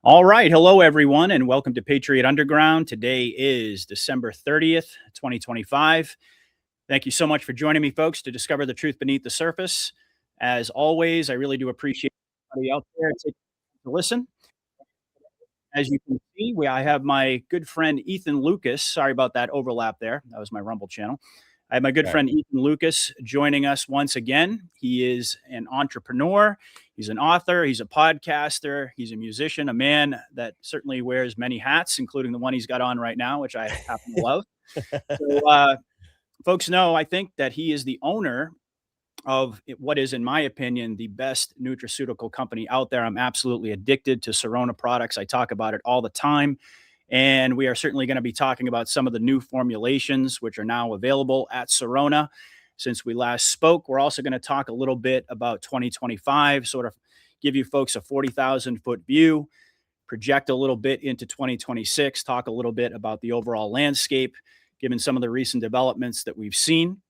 All right. Hello, everyone, and welcome to Patriot Underground. Today is December 30th, 2025. Thank you so much for joining me, folks, to discover the truth beneath the surface. As always, I really do appreciate everybody out there taking to listen. As you can see, I have my good friend Ethan Lucas. Sorry about that overlap there. That was my Rumble channel. I have my good Right. friend Ethan Lucas joining us once again. He is an entrepreneur, he's an author, he's a podcaster, he's a musician, a man that certainly wears many hats, including the one he's got on right now, which I happen to love. So, folks know, I think that he is the owner of what is, in my opinion, the best nutraceutical company out there. I'm absolutely addicted to Syrona products. I talk about it all the time. And we are certainly going to be talking about some of the new formulations, which are now available at Syrona since we last spoke. We're also going to talk a little bit about 2025, sort of give you folks a 40,000-foot view, project a little bit into 2026, talk a little bit about the overall landscape, given some of the recent developments that we've seen.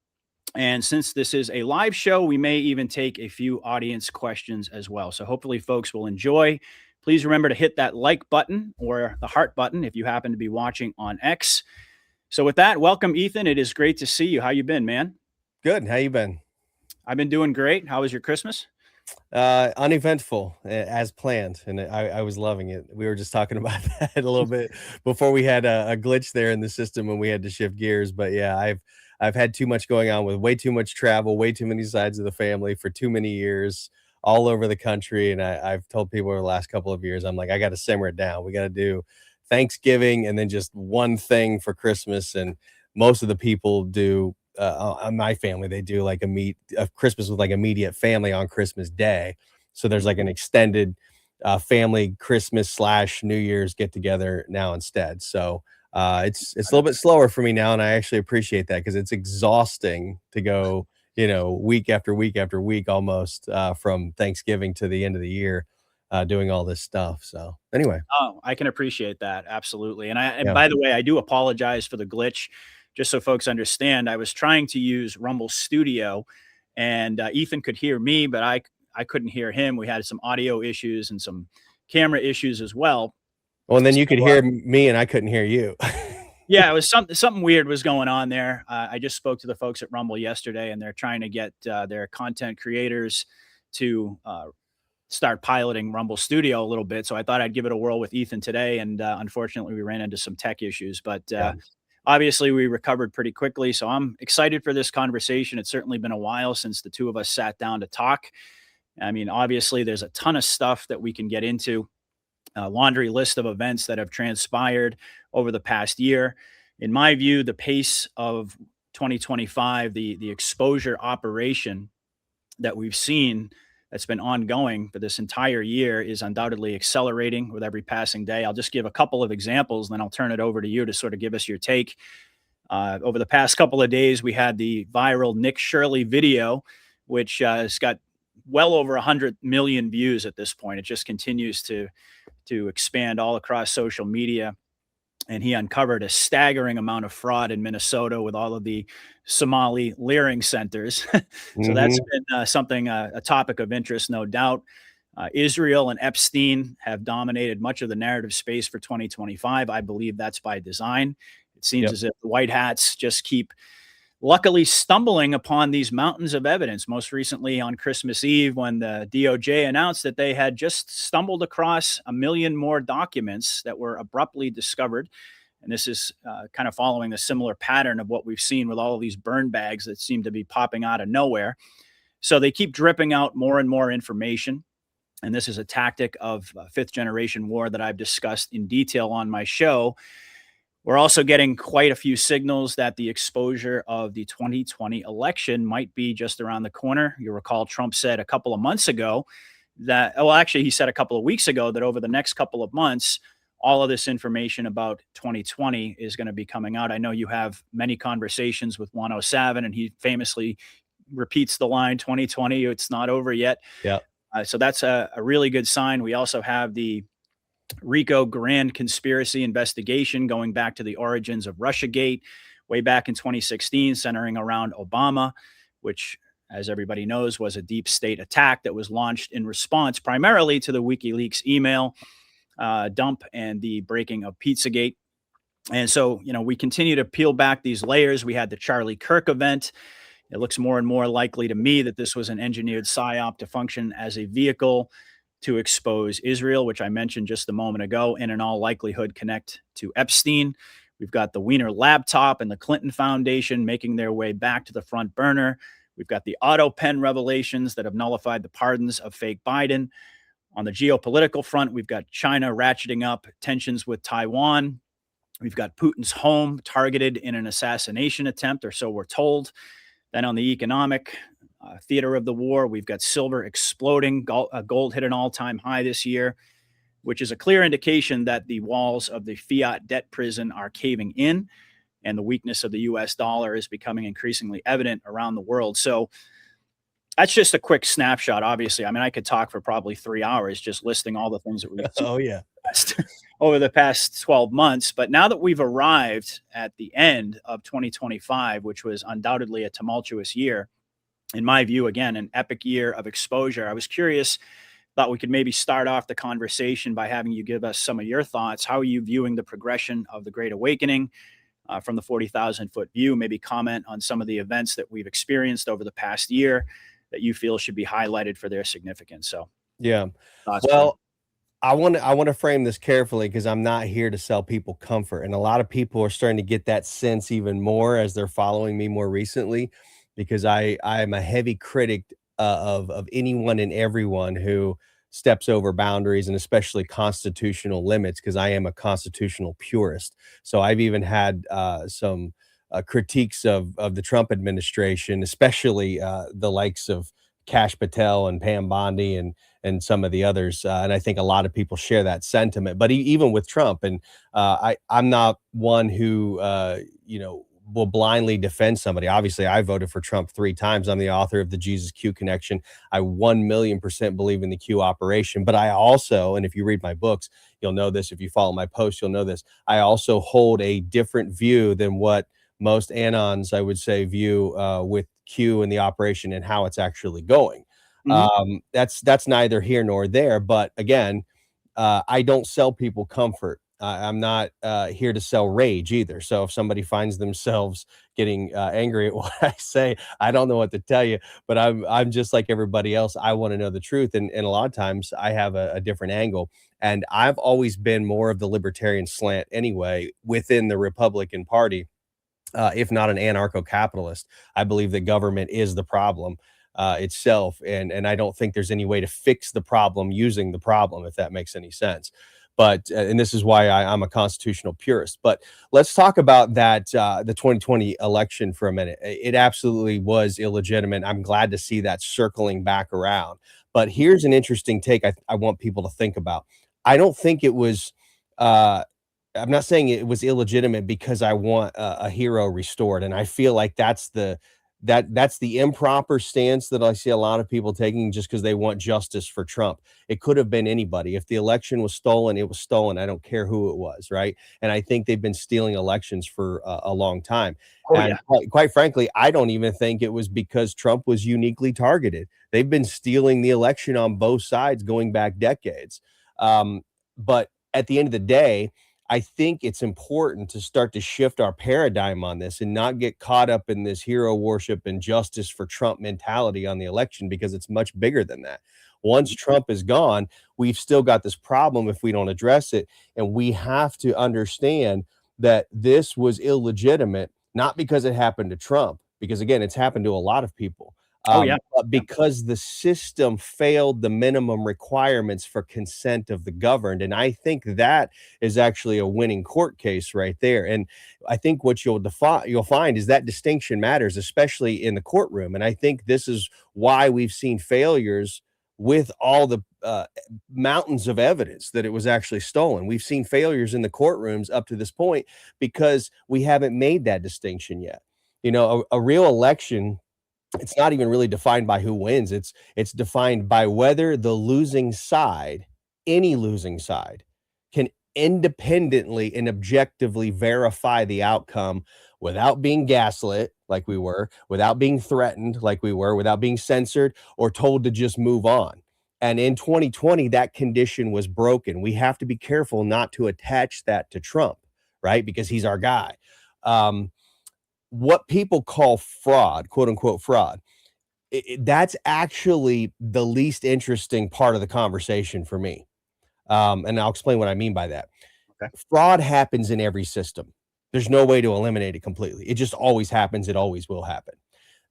And since this is a live show, we may even take a few audience questions as well. So hopefully, folks will enjoy. Please remember to hit that like button or the heart button if you happen to be watching on X. So with that, welcome, Ethan. It is great to see you. How you been, man? Good. How you been? I've been doing great. How was your Christmas? Uneventful as planned, and I was loving it. We were just talking about that a little bit before we had a glitch there in the system when we had to shift gears. But yeah, I've had too much going on with way too much travel, way too many sides of the family for too many years, all over the country. And I've told people over the last couple of years, I'm like, I got to simmer it down. We got to do Thanksgiving and then just one thing for Christmas. And most of the people do on my family, they do like a Christmas with like immediate family on Christmas Day. So there's like an extended family Christmas slash New Year's get together now instead. So it's a little bit slower for me now, and I actually appreciate that because it's exhausting to go, week after week after week almost from Thanksgiving to the end of the year, doing all this stuff. So anyway, Oh, I can appreciate that. Absolutely. And yeah. by the way, I do apologize for the glitch. Just so folks understand, I was trying to use Rumble Studio and Ethan could hear me, but I couldn't hear him. We had some audio issues and some camera issues as well. Well, and then So, you could hear me, and I couldn't hear you. yeah, it was something weird was going on there. I just spoke to the folks at Rumble yesterday, and they're trying to get their content creators to start piloting Rumble Studio a little bit. So I thought I'd give it a whirl with Ethan today, and unfortunately, we ran into some tech issues. But Yeah. obviously, we recovered pretty quickly. So I'm excited for this conversation. It's certainly been a while since the two of us sat down to talk. I mean, obviously, there's a ton of stuff that we can get into, a laundry list of events that have transpired over the past year. In my view, the pace of 2025, the exposure operation that we've seen that's been ongoing for this entire year is undoubtedly accelerating with every passing day. I'll just give a couple of examples, and then I'll turn it over to you to sort of give us your take. Over the past couple of days, we had the viral Nick Shirley video, which has got well over 100 million views at this point. It just continues to expand all across social media. And he uncovered a staggering amount of fraud in Minnesota with all of the Somali leering centers. So that's Mhm. been something, a topic of interest, no doubt. Israel and Epstein have dominated much of the narrative space for 2025. I believe that's by design. It seems Yep. as if the white hats just keep luckily stumbling upon these mountains of evidence. Most recently on Christmas Eve, when the DOJ announced that they had just stumbled across a million more documents that were abruptly discovered. And this is kind of following a similar pattern of what we've seen with all of these burn bags that seem to be popping out of nowhere. So they keep dripping out more and more information. And this is a tactic of fifth generation war that I've discussed in detail on my show. We're also getting quite a few signals that the exposure of the 2020 election might be just around the corner. You recall Trump said a couple of months ago that, well, actually, he said a couple of weeks ago that over the next couple of months, all of this information about 2020 is going to be coming out. I know you have many conversations with 107, and he famously repeats the line 2020, it's not over yet. Yep. So that's a really good sign. We also have the RICO grand conspiracy investigation going back to the origins of Russiagate way back in 2016, centering around Obama, which, as everybody knows, was a deep state attack that was launched in response primarily to the WikiLeaks email. dump and the breaking of Pizzagate. And so, we continue to peel back these layers. We had the Charlie Kirk event. It looks more and more likely to me that this was an engineered psyop to function as a vehicle to expose Israel, which I mentioned just a moment ago, and in all likelihood connect to Epstein. We've got the Wiener laptop and the Clinton Foundation making their way back to the front burner. We've got the auto pen revelations that have nullified the pardons of fake Biden. On the geopolitical front, we've got China ratcheting up tensions with Taiwan. We've got Putin's home targeted in an assassination attempt, or so we're told. Then on the economic theater of the war, we've got silver exploding. Gold hit an all-time high this year, which is a clear indication that the walls of the fiat debt prison are caving in, and the weakness of the US dollar is becoming increasingly evident around the world. So that's just a quick snapshot. Obviously, I mean, I could talk for probably 3 hours just listing all the things that we've seen Oh yeah. over the past 12 months. But now that we've arrived at the end of 2025, which was undoubtedly a tumultuous year, in my view, again, an epic year of exposure, I was curious, thought we could maybe start off the conversation by having you give us some of your thoughts. How are you viewing the progression of the Great Awakening from the 40,000-foot view? Maybe comment on some of the events that we've experienced over the past year that you feel should be highlighted for their significance. So, Yeah. thoughts, Well, I want to frame this carefully because I'm not here to sell people comfort, and a lot of people are starting to get that sense even more as they're following me more recently, because I am a heavy critic of anyone and everyone who steps over boundaries and especially constitutional limits, because I am a constitutional purist. So I've even had some critiques of the Trump administration, especially the likes of Kash Patel and Pam Bondi and some of the others, and I think a lot of people share that sentiment. But even with Trump, and I'm not one who will blindly defend somebody. Obviously, I voted for Trump 3 times. I'm the author of the Jesus Q Connection. I 1,000,000% believe in the Q operation. But I also, and if you read my books, you'll know this. If you follow my posts, you'll know this. I also hold a different view than what most anons, I would say, view with Q and the operation and how it's actually going. That's neither here nor there. But again, I don't sell people comfort. I'm not here to sell rage either. So if somebody finds themselves getting angry at what I say, I don't know what to tell you. But I'm just like everybody else. I want to know the truth, and a lot of times I have a different angle. And I've always been more of the libertarian slant anyway within the Republican Party. If not an anarcho-capitalist. I believe that government is the problem itself, and I don't think there's any way to fix the problem using the problem, if that makes any sense. But and this is why I'm a constitutional purist. But let's talk about that the 2020 election for a minute. It absolutely was illegitimate. I'm glad to see that circling back around. But here's an interesting take I want people to think about. I don't think it was. I'm not saying it was illegitimate because I want a hero restored, and I feel like that's the improper stance that I see a lot of people taking just because they want justice for Trump. It could have been anybody. If the election was stolen, it was stolen. I don't care who it was, right? And I think they've been stealing elections for a long time. And quite frankly, I don't even think it was because Trump was uniquely targeted. They've been stealing the election on both sides going back decades. But at the end of the day, I think it's important to start to shift our paradigm on this and not get caught up in this hero worship and justice for Trump mentality on the election, because it's much bigger than that. Once Trump is gone, we've still got this problem if we don't address it. And we have to understand that this was illegitimate, not because it happened to Trump, because again, it's happened to a lot of people. But because the system failed the minimum requirements for consent of the governed. And I think that is actually a winning court case right there. And I think what you'll find is that distinction matters, especially in the courtroom. And I think this is why we've seen failures with all the mountains of evidence that it was actually stolen. We've seen failures in the courtrooms up to this point because we haven't made that distinction yet. A real election, it's not even really defined by who wins. It's defined by whether the losing side, any losing side, can independently and objectively verify the outcome without being gaslit like we were, without being threatened like we were, without being censored or told to just move on. And in 2020, that condition was broken. We have to be careful not to attach that to Trump, right? Because he's our guy. What people call fraud, quote unquote fraud, that's actually the least interesting part of the conversation for me. And I'll explain what I mean by that. Okay. Fraud happens in every system. There's no way to eliminate it completely. It just always happens. It always will happen.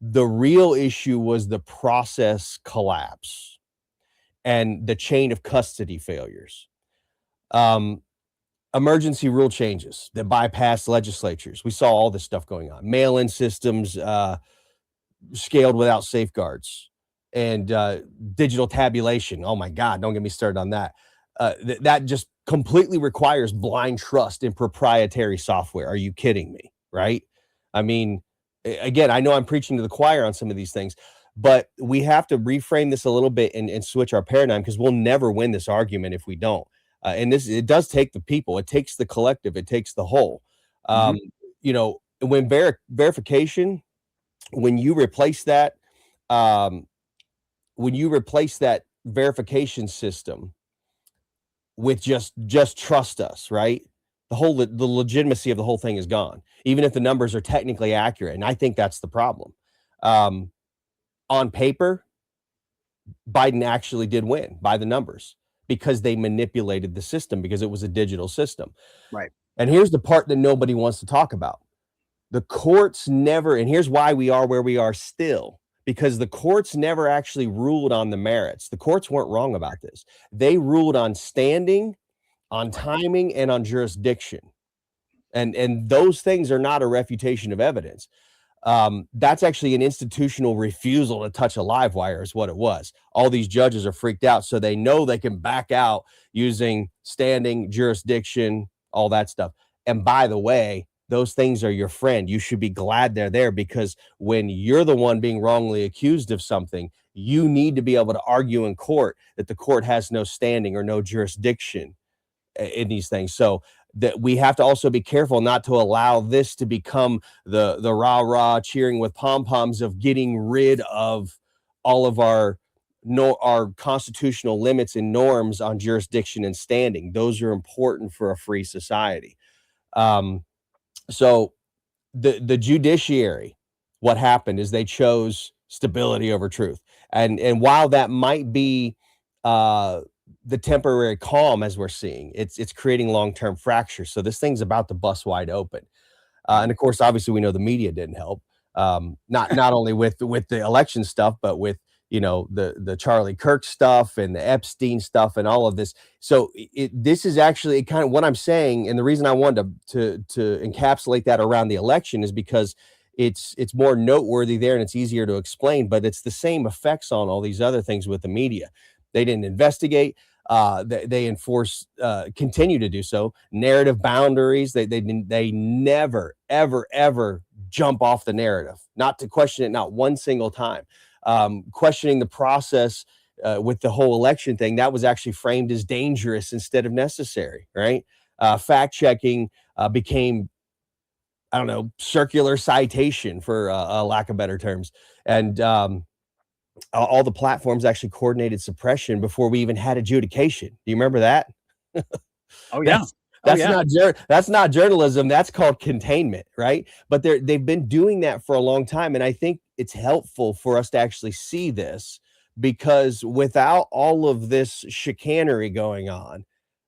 The real issue was the process collapse and the chain of custody failures. Emergency rule changes that bypass legislatures. We saw all this stuff going on. Mail-in systems scaled without safeguards, and digital tabulation. Oh my God, don't get me started on that. That just completely requires blind trust in proprietary software. Are you kidding me? Right? I mean, again, I know I'm preaching to the choir on some of these things, but we have to reframe this a little bit and switch our paradigm, because we'll never win this argument if we don't. And it does take the people, it takes the collective, it takes the whole. You know, when verification, when you replace that verification system with just trust us, right? The legitimacy of the whole thing is gone, even if the numbers are technically accurate. And I think that's the problem. On paper, Biden actually did win by the numbers because they manipulated the system, because it was a digital system. Right. And here's the part that nobody wants to talk about. The courts never, and here's why we are where we are still, because the courts never actually ruled on the merits. The courts weren't wrong about this. They ruled on standing, on timing, and on jurisdiction. And those things are not a refutation of evidence. That's actually an institutional refusal to touch a live wire is what it was. All these judges are freaked out, so they know they can back out using standing, jurisdiction, all that stuff. And by the way, those things are your friend. You should be glad they're there, because when you're the one being wrongly accused of something, you need to be able to argue in court that the court has no standing or no jurisdiction in these things. So that we have to also be careful not to allow this to become the rah-rah cheering with pom-poms of getting rid of all of our constitutional limits and norms on jurisdiction and standing. Those are important for a free society. So the judiciary, what happened is they chose stability over truth. And while that might be the temporary calm, as we're seeing, it's creating long-term fractures. So this thing's about to bust wide open. And of course, obviously, we know the media didn't help. Not only with the election stuff, but with, you know, the Charlie Kirk stuff and the Epstein stuff and all of this. So this is actually kind of what I'm saying. And the reason I wanted to encapsulate that around the election is because it's more noteworthy there and it's easier to explain, but it's the same effects on all these other things with the media. They didn't investigate. They enforce, continue to do so. Narrative boundaries. They never, ever jump off the narrative, not to question it, not one single time. Questioning the process with the whole election thing, that was actually framed as dangerous instead of necessary, right? Fact checking became, I don't know, circular citation for a lack of better terms. And all the platforms actually coordinated suppression before we even had adjudication. Do you remember that? Oh yeah. That's not journalism. That's called containment, right? But they've been doing that for a long time, and I think it's helpful for us to actually see this, because without all of this chicanery going on,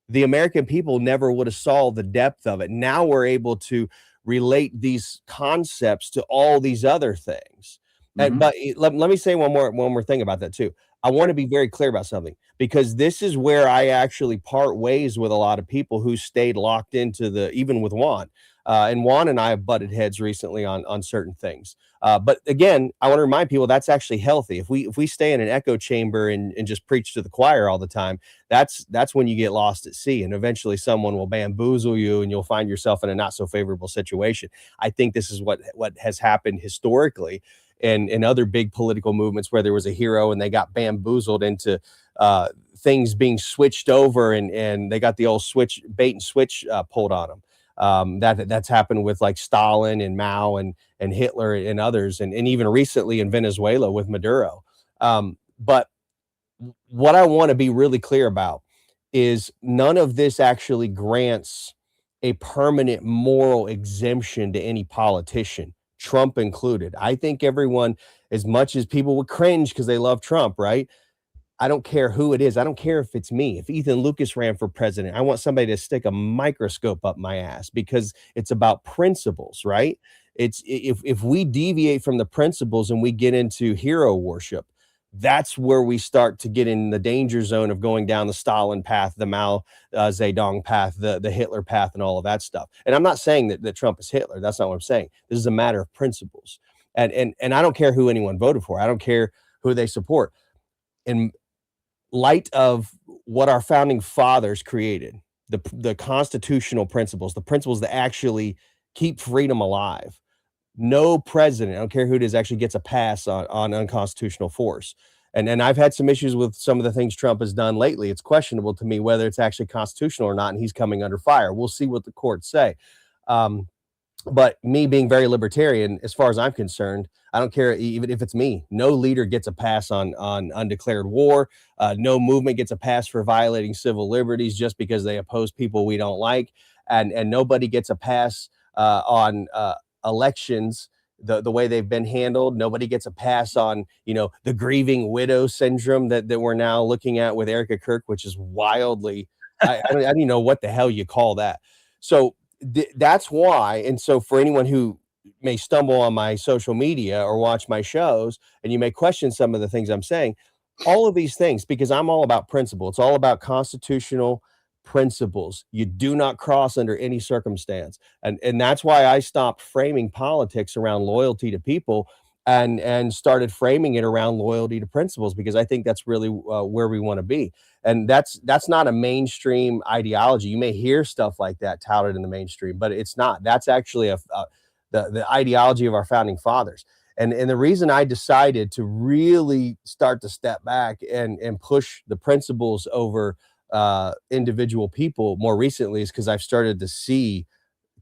the American people never would have saw the depth of it. Now we're able to relate these concepts to all these other things. But let me say one more thing about that too. I want to be very clear about something, because this is where I actually part ways with a lot of people who stayed locked into even with Juan. And Juan and I have butted heads recently on certain things. But again, I want to remind people that's actually healthy. If we stay in an echo chamber and just preach to the choir all the time, that's when you get lost at sea, and eventually someone will bamboozle you and you'll find yourself in a not so favorable situation. I think this is what has happened historically and other big political movements, where there was a hero and they got bamboozled into things being switched over, and they got the old bait and switch pulled on them. That's happened with like Stalin and Mao and Hitler and others, and even recently in Venezuela with Maduro. But what I want to be really clear about is none of this actually grants a permanent moral exemption to any politician, Trump included. I think everyone, as much as people would cringe because they love Trump, right? I don't care who it is. I don't care if it's me. If Ethan Lucas ran for president, I want somebody to stick a microscope up my ass because it's about principles, right? It's if we deviate from the principles and we get into hero worship, that's where we start to get in the danger zone of going down the Stalin path, the Mao Zedong path, the Hitler path, and all of that stuff. And I'm not saying that Trump is Hitler. That's not what I'm saying. This is a matter of principles. And I don't care who anyone voted for. I don't care who they support. In light of what our founding fathers created, the constitutional principles, the principles that actually keep freedom alive, no president, I don't care who it is, actually gets a pass on unconstitutional force. And I've had some issues with some of the things Trump has done lately. It's questionable to me whether it's actually constitutional or not, and he's coming under fire. We'll see what the courts say. But me being very libertarian, as far as I'm concerned, I don't care even if it's me. No leader gets a pass on undeclared war. No movement gets a pass for violating civil liberties just because they oppose people we don't like. And nobody gets a pass on elections the way they've been handled. Nobody gets a pass on, the grieving widow syndrome that we're now looking at with Erica Kirk, which is wildly, I don't even know what the hell you call that. So that's why. And so for anyone who may stumble on my social media or watch my shows, and you may question some of the things I'm saying, all of these things, because I'm all about principle. It's all about constitutional principles. You do not cross under any circumstance. And that's why I stopped framing politics around loyalty to people and started framing it around loyalty to principles, because I think that's really where we want to be. And that's not a mainstream ideology. You may hear stuff like that touted in the mainstream, but it's not. That's actually the ideology of our founding fathers. And the reason I decided to really start to step back and push the principles over individual people more recently is because I've started to see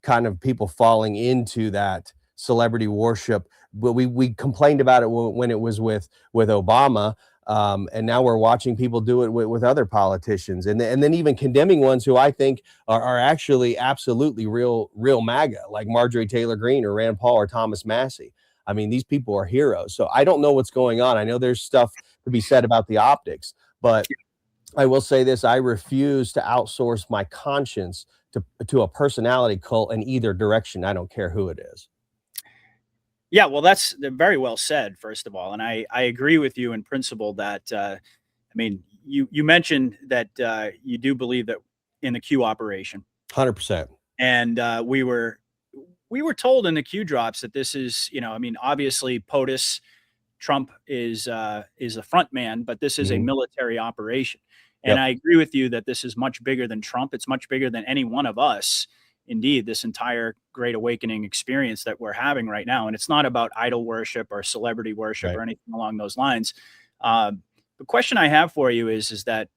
kind of people falling into that celebrity worship. But we complained about it when it was with Obama. And now we're watching people do it with other politicians, and then even condemning ones who I think are actually absolutely real MAGA, like Marjorie Taylor Greene or Rand Paul or Thomas Massey. I mean, these people are heroes. So I don't know what's going on. I know there's stuff to be said about the optics, but I will say this: I refuse to outsource my conscience to a personality cult in either direction. I don't care who it is. Yeah, well, that's very well said, first of all. And I agree with you in principle that, I mean, you mentioned that you do believe that in the Q operation. 100%. And we were told in the Q drops that this is, I mean, obviously POTUS, Trump is a front man, but this is a military operation. And Yep. I agree with you that this is much bigger than Trump. It's much bigger than any one of us. Indeed, this entire Great Awakening experience that we're having right now. And it's not about idol worship or celebrity worship or anything along those lines. The question I have for you is that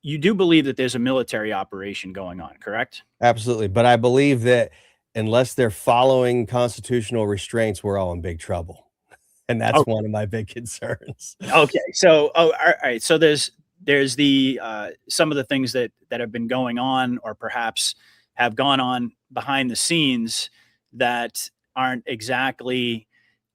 you do believe that there's a military operation going on, correct? Absolutely. But I believe that unless they're following constitutional restraints, we're all in big trouble. And that's one of my big concerns. Okay. So, all right. So there's the some of the things that have been going on, or perhaps have gone on behind the scenes, that aren't exactly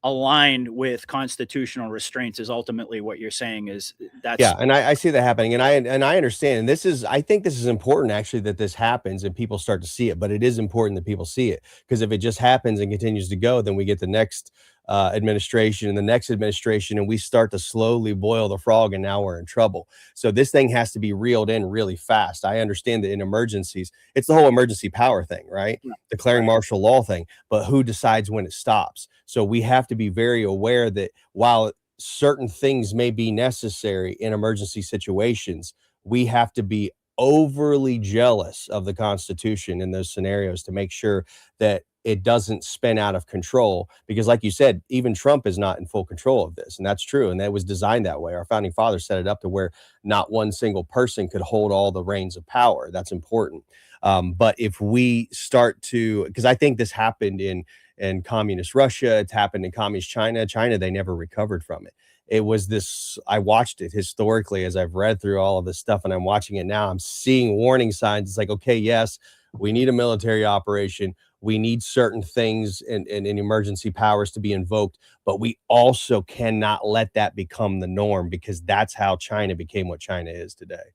aligned with constitutional restraints, is ultimately what you're saying. Is that's Yeah, and I see that happening, and I understand. And I think this is important actually, that this happens and people start to see it. But it is important that people see it, because if it just happens and continues to go, then we get the next administration and the next administration, and we start to slowly boil the frog, and now we're in trouble. So this thing has to be reeled in really fast. I understand that in emergencies, it's the whole emergency power thing, right? Yeah. Declaring martial law thing, but who decides when it stops? So we have to be very aware that while certain things may be necessary in emergency situations, we have to be overly jealous of the Constitution in those scenarios to make sure that it doesn't spin out of control. Because like you said, even Trump is not in full control of this. And that's true. And that was designed that way. Our founding fathers set it up to where not one single person could hold all the reins of power. That's important. But if we start to, because I think this happened in communist Russia, it's happened in communist China. They never recovered from it. it was this, I watched it historically as I've read through all of this stuff, and I'm watching it now. I'm seeing warning signs. It's like, okay, yes, we need a military operation. We need certain things and emergency powers to be invoked, but we also cannot let that become the norm, because that's how China became what China is today.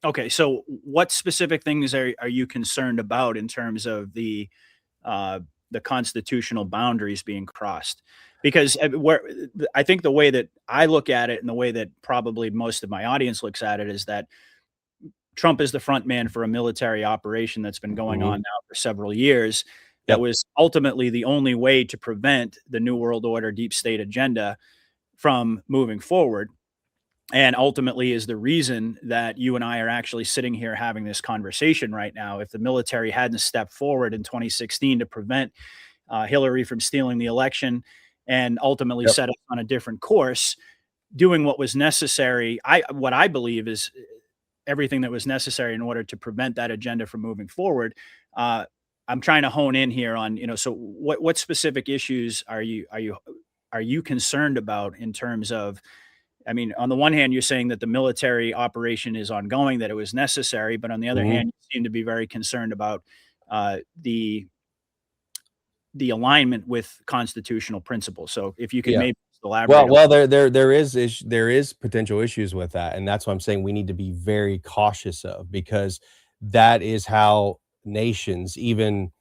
Okay, so what specific things are you concerned about in terms of uh, the constitutional boundaries being crossed? Because I think the way that I look at it, and the way that probably most of my audience looks at it, is that Trump is the front man for a military operation that's been going Hmm. on now for several years. That Yep. was ultimately the only way to prevent the New World Order deep state agenda from moving forward, and ultimately is the reason that you and I are actually sitting here having this conversation right now. If the military hadn't stepped forward in 2016 to prevent Hillary from stealing the election and ultimately Yep. set us on a different course, doing what was necessary, what I believe is everything that was necessary in order to prevent that agenda from moving forward. Uh, I'm trying to hone in here on, so what specific issues are you concerned about in terms of, I mean, on the one hand, you're saying that the military operation is ongoing, that it was necessary, but on the other Hmm. hand, you seem to be very concerned about the alignment with constitutional principles. So if you could Yeah. maybe elaborate Well, on. there is potential issues with that, and that's what I'm saying we need to be very cautious of, because that is how nations, even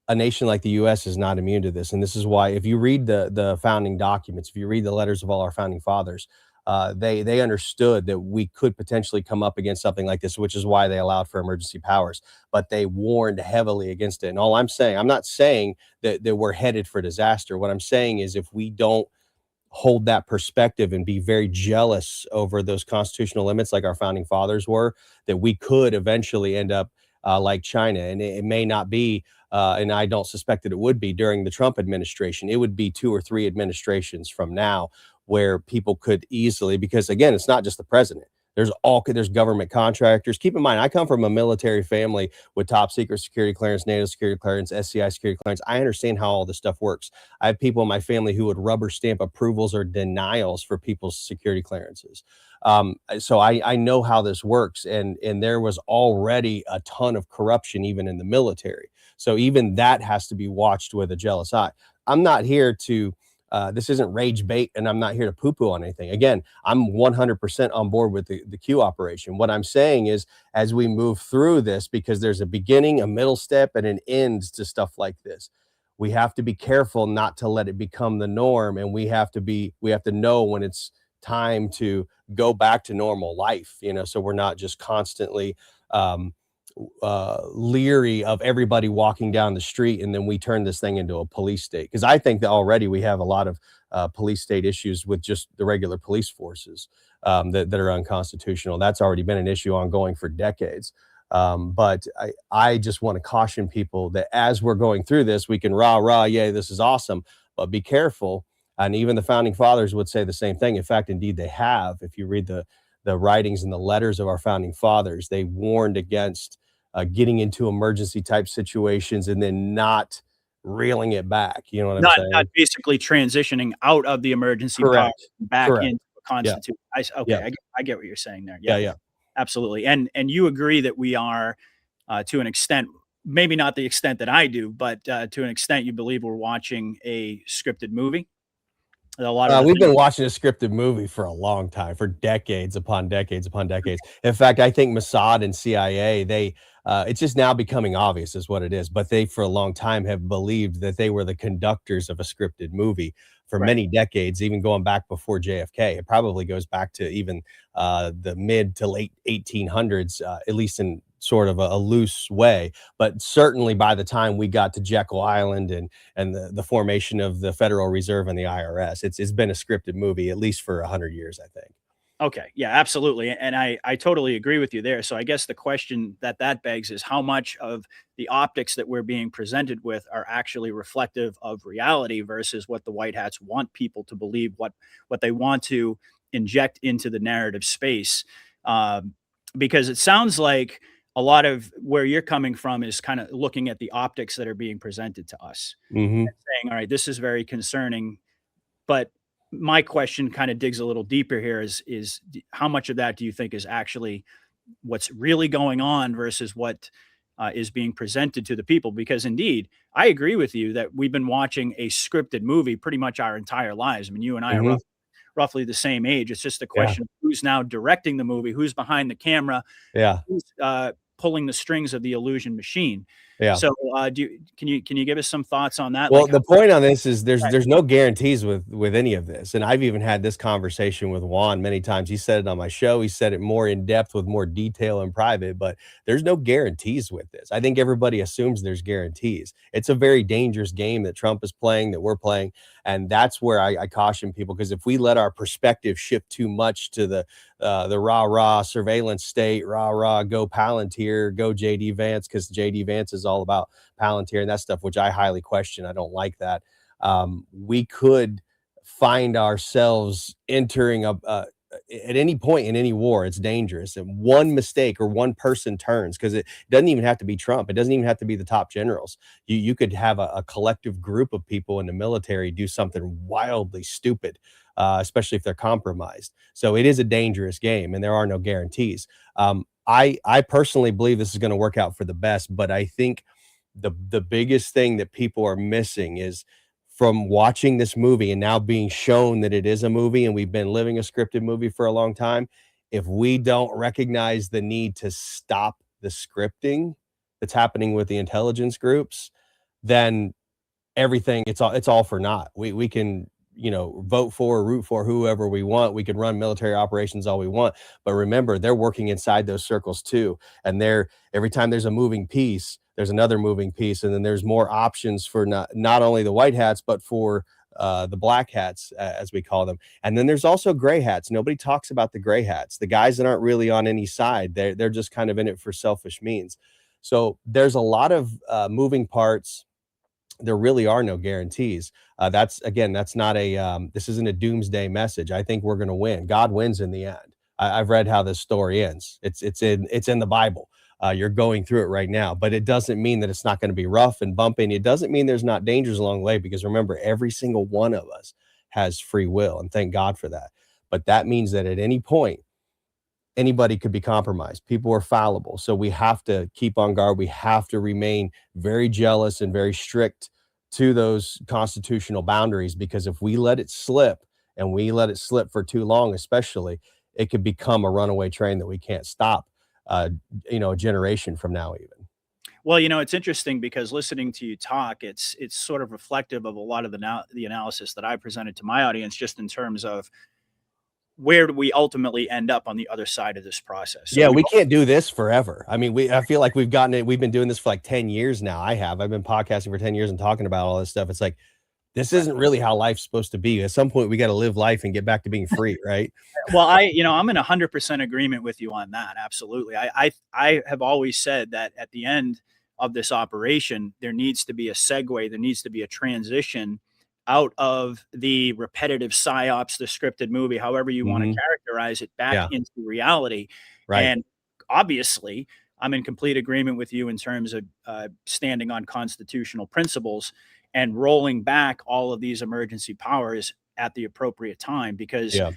a nation like the US, is not immune to this. And this is why, if you read the founding documents, if you read the letters of all our founding fathers, they understood that we could potentially come up against something like this, which is why they allowed for emergency powers. But they warned heavily against it. And all I'm saying, I'm not saying that we're headed for disaster. What I'm saying is, if we don't hold that perspective and be very jealous over those constitutional limits like our founding fathers were, that we could eventually end up like China. And it may not be, and I don't suspect that it would be during the Trump administration. It would be 2 or 3 administrations from now, where people could easily, because again, it's not just the president. There's government contractors. Keep in mind, I come from a military family with top secret security clearance, NATO security clearance, SCI security clearance. I understand how all this stuff works. I have people in my family who would rubber stamp approvals or denials for people's security clearances. So I know how this works, and there was already a ton of corruption even in the military. So even that has to be watched with a jealous eye. I'm not here to. This isn't rage bait, and I'm not here to poo-poo on anything. Again, I'm 100% on board with the Q operation. What I'm saying is, as we move through this, because there's a beginning, a middle step, and an end to stuff like this, we have to be careful not to let it become the norm, and we have to know when it's time to go back to normal life, so we're not just constantly um leery of everybody walking down the street, and then we turn this thing into a police state, because I think that already we have a lot of police state issues with just the regular police forces, that are unconstitutional. That's already been an issue ongoing for decades. But I just want to caution people that as we're going through this, we can rah rah, yay, this is awesome, but be careful. And even the founding fathers would say the same thing. In fact, indeed, they have. If you read the writings and the letters of our founding fathers, they warned against getting into emergency type situations and then not reeling it back. You know what I'm Not saying? basically transitioning out of the emergency power Correct. back Correct. into a Yeah. constitution. Okay, Yeah. I get what you're saying there. Yeah. Yep, Yeah. absolutely. And you agree that we are, to an extent, maybe not the extent that I do, but to an extent, you believe we're watching a scripted movie. A lot of the We've things. been watching a scripted movie for a long time, for decades upon decades upon decades. In fact, I think Mossad and CIA, it's just now becoming obvious is what it is. But they, for a long time, have believed that they were the conductors of a scripted movie for Right. many decades, even going back before JFK. It probably goes back to even the mid to late 1800s, at least in sort of a loose way. But certainly by the time we got to Jekyll Island and the formation of the Federal Reserve and the IRS. It's been a scripted movie at least for 100 years, I think. Okay. Yeah, absolutely. And I totally agree with you there. So I guess the question that begs is how much of the optics that we're being presented with are actually reflective of reality versus what the white hats want people to believe, what they want to inject into the narrative space. Um, because it sounds like a lot of where you're coming from is kind of looking at the optics that are being presented to us Hmm. and saying, all right, this is very concerning, but my question kind of digs a little deeper here is how much of that do you think is actually what's really going on versus what is being presented to the people? Because indeed, I agree with you that we've been watching a scripted movie pretty much our entire lives. I mean, you and I are Mhm. roughly the same age. It's just a Yeah. question of who's now directing the movie, who's behind the camera, Yeah. who's pulling the strings of the illusion machine. Yeah. So, can you give us some thoughts on that? Well, Like, how, the point on this is there's no guarantees with any of this, and I've even had this conversation with Juan many times. He said it on my show. He said it more in depth with more detail in private, but there's no guarantees with this. I think everybody assumes there's guarantees. It's a very dangerous game that Trump is playing, that we're playing, and that's where I caution people, because if we let our perspective shift too much to the rah rah surveillance state, rah rah go Palantir, go JD Vance, because JD Vance is all about Palantir and that stuff, which I highly question. I don't like that. We could find ourselves entering at any point in any war. It's dangerous, and one mistake or one person turns, because it doesn't even have to be Trump. It doesn't even have to be the top generals. You could have a collective group of people in the military do something wildly stupid, especially if they're compromised. So it is a dangerous game, and there are no guarantees. I personally believe this is going to work out for the best, but I think the biggest thing that people are missing is, from watching this movie and now being shown that it is a movie and we've been living a scripted movie for a long time, if we don't recognize the need to stop the scripting that's happening with the intelligence groups, then everything, it's all for naught. We can, vote for or root for whoever we want. We can run military operations all we want, but remember, they're working inside those circles too, and they're every time there's a moving piece, there's another moving piece, and then there's more options for not only the white hats, but for the black hats, as we call them. And then there's also gray hats. Nobody talks about the gray hats, the guys that aren't really on any side. They're just kind of in it for selfish means. So there's a lot of moving parts. There really are no guarantees. That's not this isn't a doomsday message. I think we're going to win. God wins in the end. I've read how this story ends. It's in the Bible. You're going through it right now, but it doesn't mean that it's not going to be rough and bumpy. And it doesn't mean there's not dangers along the way, because remember, every single one of us has free will, and thank God for that. But that means that at any point, anybody could be compromised. People are fallible. So we have to keep on guard. We have to remain very jealous and very strict to those constitutional boundaries, because if we let it slip, and we let it slip for too long, especially, it could become a runaway train that we can't stop, uh, a generation from now, even. well, it's interesting because listening to you talk, it's sort of reflective of a lot of the analysis that I presented to my audience, just in terms of where do we ultimately end up on the other side of this process. So Yeah, we we can't do this forever. I mean, I feel like we've gotten it. We've been doing this for like 10 years now. I've been podcasting for 10 years and talking about all this stuff. It's like, this isn't really how life's supposed to be. At some point, we got to live life and get back to being free, right? Well, I'm in 100% agreement with you on that. Absolutely. I have always said that at the end of this operation, there needs to be a segue, there needs to be a transition out of the repetitive psyops, the scripted movie, however you want to Mhm. characterize it, back Yeah, into reality. right. And obviously, I'm in complete agreement with you in terms of standing on constitutional principles and rolling back all of these emergency powers at the appropriate time, because Yeah.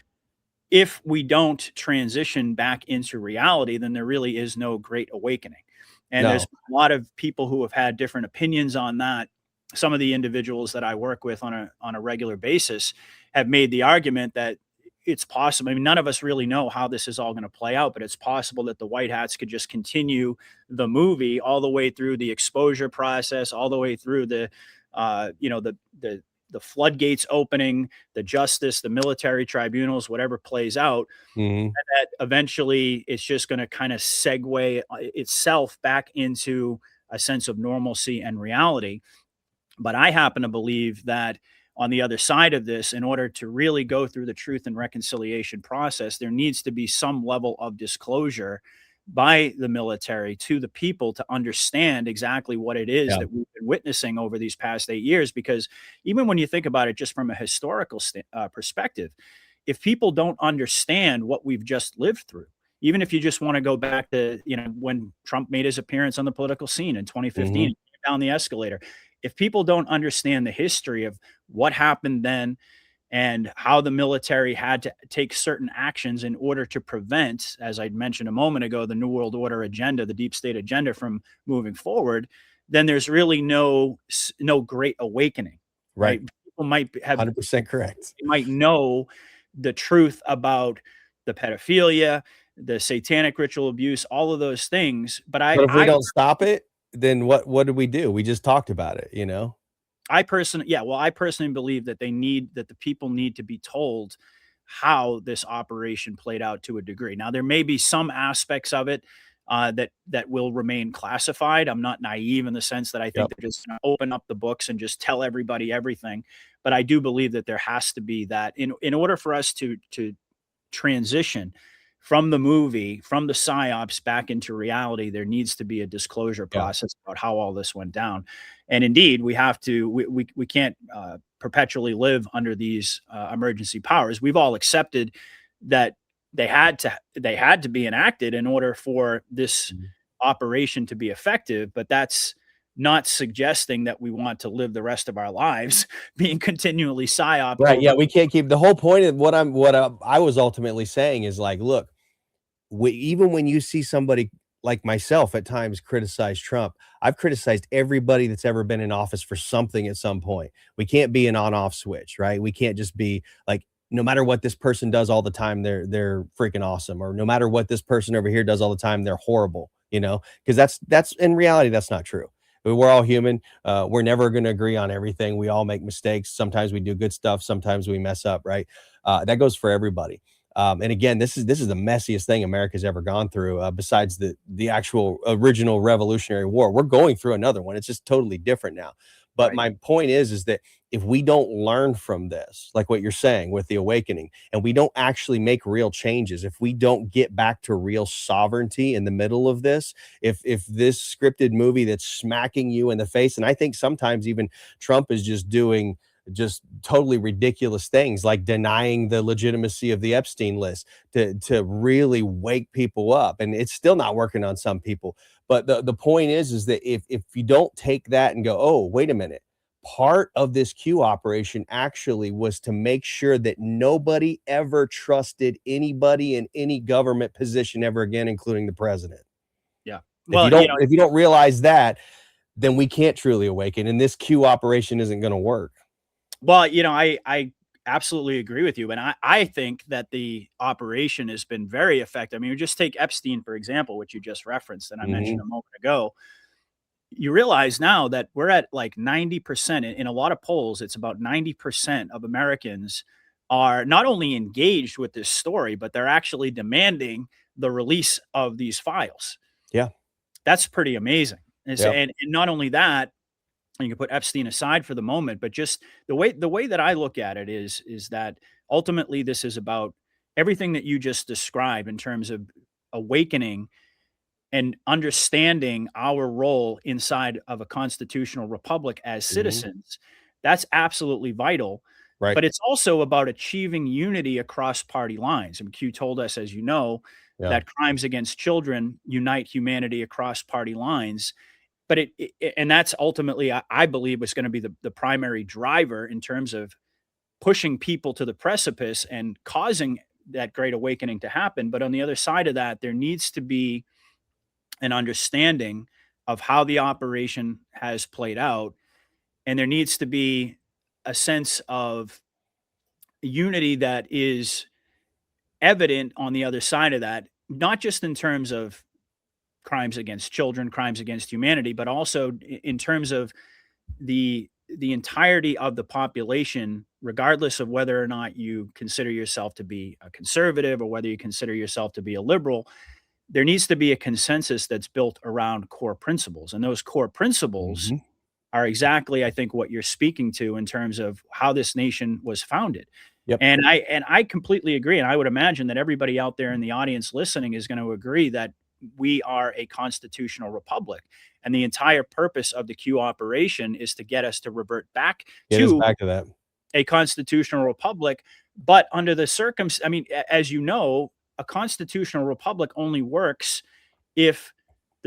if we don't transition back into reality, then there really is no great awakening. And there's No. a lot of people who have had different opinions on that. Some of the individuals that I work with on a regular basis have made the argument that it's possible. I mean, none of us really know how this is all going to play out, but it's possible that the white hats could just continue the movie all the way through the exposure process, all the way through the, the floodgates opening, the justice, the military tribunals, whatever plays out, Mhm. that eventually it's just going to kind of segue itself back into a sense of normalcy and reality. But I happen to believe that on the other side of this, in order to really go through the truth and reconciliation process, there needs to be some level of disclosure by the military to the people to understand exactly what it is Yeah. that we've been witnessing over these past 8 years. Because even when you think about it just from a historical perspective, if people don't understand what we've just lived through, even if you just want to go back to, when Trump made his appearance on the political scene in 2015, Mhm. he came down the escalator. If people don't understand the history of what happened then, and how the military had to take certain actions in order to prevent, as I mentioned a moment ago, the New World Order agenda, the deep state agenda from moving forward, then there's really no great awakening, Right. right? People might have 100% correct. they might know the truth about the pedophilia, the satanic ritual abuse, all of those things. But But if we don't stop it, then what do we do? We just talked about it, you know? I personally, yeah, well, I personally believe that the people need to be told how this operation played out to a degree. Now, there may be some aspects of it that will remain classified. I'm not naive in the sense that I think Yep. they're just going to open up the books and just tell everybody everything. But I do believe that there has to be that in order for us to transition from the movie, from the psyops back into reality, there needs to be a disclosure Yeah. process about how all this went down. And indeed, we have to, we can't perpetually live under these emergency powers. We've all accepted that they had to be enacted in order for this Mhm. operation to be effective, but that's not suggesting that we want to live the rest of our lives being continually psyoped Right, yeah, over. we can't keep the whole point of I was ultimately saying is like, look, even when you see somebody like myself at times criticize Trump, I've criticized everybody that's ever been in office for something at some point. We can't be an on-off switch, right? We can't just be like, no matter what this person does all the time, they're freaking awesome, or no matter what this person over here does all the time, they're horrible, you know? Because that's in reality, that's not true. We're all human. We're never going to agree on everything. We all make mistakes. Sometimes we do good stuff. Sometimes we mess up, right? That goes for everybody. And again, this is the messiest thing America's ever gone through, besides the actual original Revolutionary War. We're going through another one. It's just totally different now. But Right. my point is that if we don't learn from this, like what you're saying with the awakening, and we don't actually make real changes, if we don't get back to real sovereignty in the middle of this, if this scripted movie that's smacking you in the face, and I think sometimes even Trump is just doing just totally ridiculous things like denying the legitimacy of the Epstein list to really wake people up, and it's still not working on some people. But the point is that if you don't take that and go, oh, wait a minute, part of this Q operation actually was to make sure that nobody ever trusted anybody in any government position ever again, including the president. Yeah. If you Well, don't if you don't realize that, then we can't truly awaken, and this Q operation isn't going to work. Well, I absolutely agree with you, and I think that the operation has been very effective. I mean, just take Epstein, for example, which you just referenced and I mentioned Mhm. a moment ago. You realize now that we're at like 90% in a lot of polls, it's about 90% of Americans are not only engaged with this story, but they're actually demanding the release of these files. Yeah. That's pretty amazing. And, so, Yep. and not only that, you can put Epstein aside for the moment, but just the way that I look at it is that ultimately this is about everything that you just described in terms of awakening and understanding our role inside of a constitutional republic as Mhm. citizens. That's absolutely vital. Right. But it's also about achieving unity across party lines. And Q told us, as you know, Yeah. that crimes against children unite humanity across party lines. But and that's ultimately, I believe, was going to be the primary driver in terms of pushing people to the precipice and causing that great awakening to happen. But on the other side of that, there needs to be an understanding of how the operation has played out. And there needs to be a sense of unity that is evident on the other side of that, not just in terms of crimes against children, crimes against humanity, but also in terms of the entirety of the population, regardless of whether or not you consider yourself to be a conservative or whether you consider yourself to be a liberal. There needs to be a consensus that's built around core principles, and those core principles Mhm. are exactly, I think, what you're speaking to in terms of how this nation was founded. Yep. And I completely agree, and I would imagine that everybody out there in the audience listening is going to agree that we are a constitutional republic, and the entire purpose of the Q operation is to get us to revert back Get us to back to that. a constitutional republic. But under the I mean, as you know, a constitutional republic only works if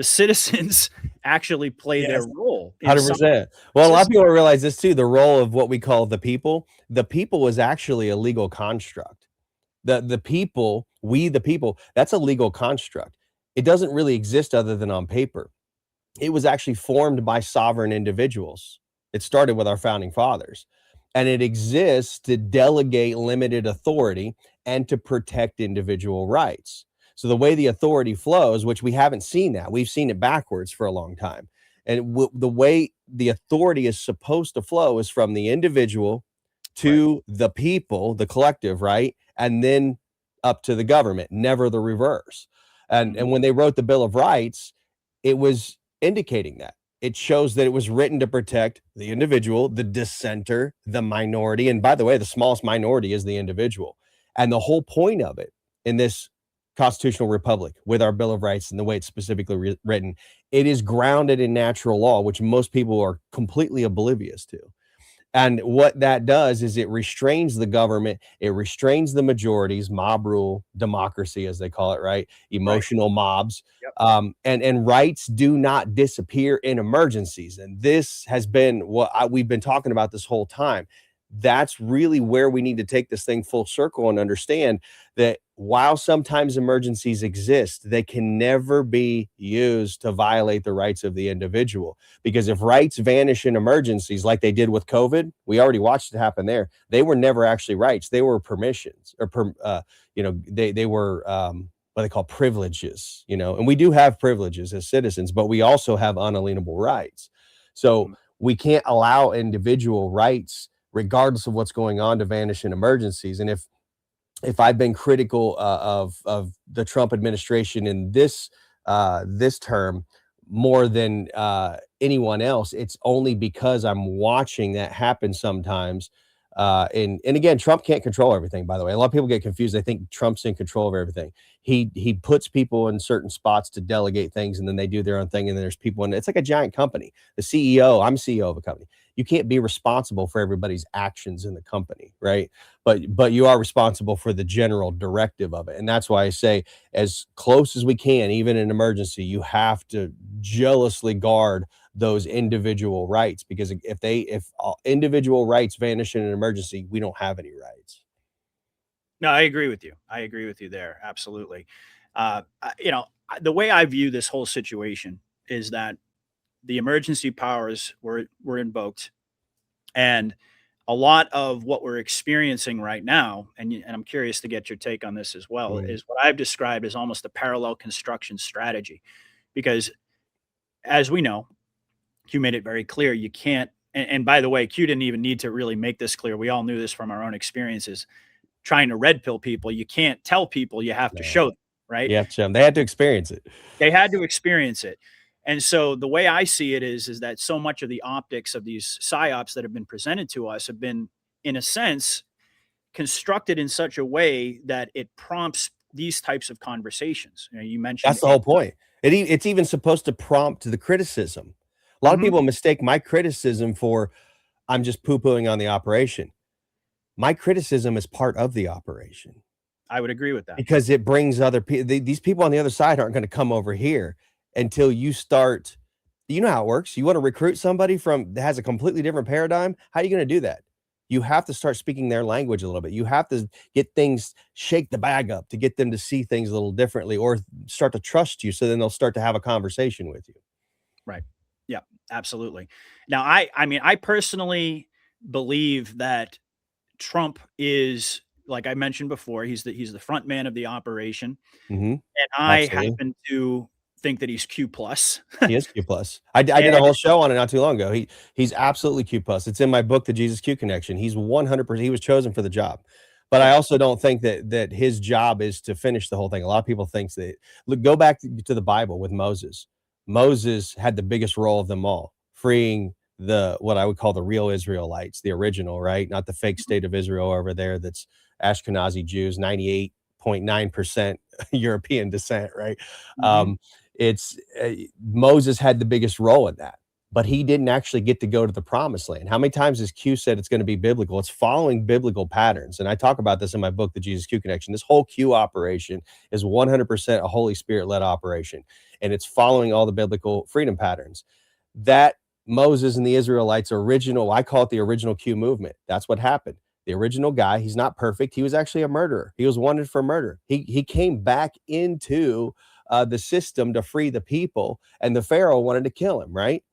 the citizens actually play their role in some 100%. Well, a lot of system. people don't realize this too. The role of what we call the people. The people is actually a legal construct. The people, we the people, that's a legal construct. It doesn't really exist other than on paper. It was actually formed by sovereign individuals. It started with our founding fathers, and it exists to delegate limited authority and to protect individual rights. So the way the authority flows, which we haven't seen that, we've seen it backwards for a long time. And the way the authority is supposed to flow is from the individual to the people, the collective, right? And then up to the government, never the reverse. And when they wrote the Bill of Rights, it was indicating that. It shows that it was written to protect the individual, the dissenter, the minority. And by the way, the smallest minority is the individual. And the whole point of it in this constitutional republic with our Bill of Rights and the way it's specifically written, it is grounded in natural law, which most people are completely oblivious to. And what that does is it restrains the government, it restrains the majorities, mob rule, democracy, as they call it, right? Emotional mobs. And rights do not disappear in emergencies. And this has been what we've been talking about this whole time. That's really where we need to take this thing full circle and understand that while sometimes emergencies exist, they can never be used to violate the rights of the individual. Because if rights vanish in emergencies like they did with COVID, we already watched it happen there. They were never actually rights. They were permissions or, they were what they call privileges, and we do have privileges as citizens, but we also have unalienable rights. So we can't allow individual rights, regardless of what's going on, to vanish in emergencies. And if I've been critical of the Trump administration in this term more than anyone else, it's only because I'm watching that happen sometimes. And again, Trump can't control everything, by the way. A lot of people get confused. They think Trump's in control of everything. He puts people in certain spots to delegate things, and then they do their own thing. And then there's people in it's like a giant company. The CEO, I'm CEO of a company. You can't be responsible for everybody's actions in the company, right? But you are responsible for the general directive of it. And that's why I say, as close as we can, even in emergency, you have to jealously guard those individual rights, because if individual rights vanish in an emergency, we don't have any rights. No, I agree with you. I agree with you there. Absolutely. The way I view this whole situation is that the emergency powers were invoked, and a lot of what we're experiencing right now, and I'm curious to get your take on this as well, is what I've described as almost a parallel construction strategy. Because as we know, Q made it very clear you can't, and by the way, Q didn't even need to really make this clear. We all knew this from our own experiences. Trying to red pill people, you can't tell people, you have to show them, right? You have to show them. They had to experience it. They had to experience it. And so the way I see it is that so much of the optics of these psyops that have been presented to us have been, in a sense, constructed in such a way that it prompts these types of conversations. You mentioned that's the whole point. It's even supposed to prompt the criticism. A lot of people mistake my criticism for I'm just poo-pooing on the operation. My criticism is part of the operation. I would agree with that, because it brings other people. These people on the other side aren't going to come over here until you start. You know how it works. You want to recruit somebody that has a completely different paradigm. How are you going to do that? You have to start speaking their language a little bit. You have to get things, shake the bag up to get them to see things a little differently, or start to trust you. So then they'll start to have a conversation with you. Right. Yeah, absolutely. Now, I personally believe that Trump is, like I mentioned before, he's the front man of the operation. And I happen to think that he's Q plus. He is Q plus. I did a whole show on it not too long ago. He's absolutely Q plus. It's in my book, The Jesus Q Connection. He's 100%. He was chosen for the job. But I also don't think that his job is to finish the whole thing. A lot of people think that. Look, go back to the Bible with Moses. Moses had the biggest role of them all, freeing what I would call the real Israelites, the original, right? Not the fake state of Israel over there that's Ashkenazi Jews, 98.9% European descent, right? Moses had the biggest role in that. but he didn't actually get to go to the promised land. How many times has Q said it's going to be biblical? It's following biblical patterns. And I talk about this in my book, The Jesus Q Connection. This whole Q operation is 100% a Holy Spirit led operation. And it's following all the biblical freedom patterns. That Moses and the Israelites original, I call it the original Q movement. That's what happened. The original guy, he's not perfect. He was actually a murderer. He was wanted for murder. He came back into the system to free the people, and the Pharaoh wanted to kill him, right?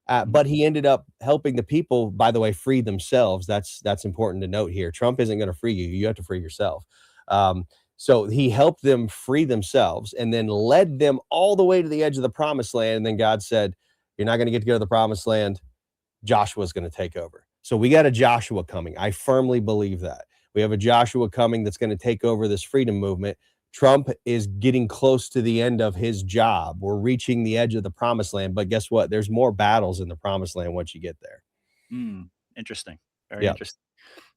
But he ended up helping the people, by the way, free themselves. That's important to note here. Trump isn't going to free you. You have to free yourself. So he helped them free themselves and then led them all the way to the edge of the promised land. And then God said, you're not going to get to go to the promised land. Joshua's going to take over. So we got a Joshua coming. I firmly believe that. We have a Joshua coming that's going to take over this freedom movement. Trump is getting close to the end of his job. We're reaching the edge of the promised land, but guess what? There's more battles in the promised land once you get there. Interesting. Very Yeah. interesting.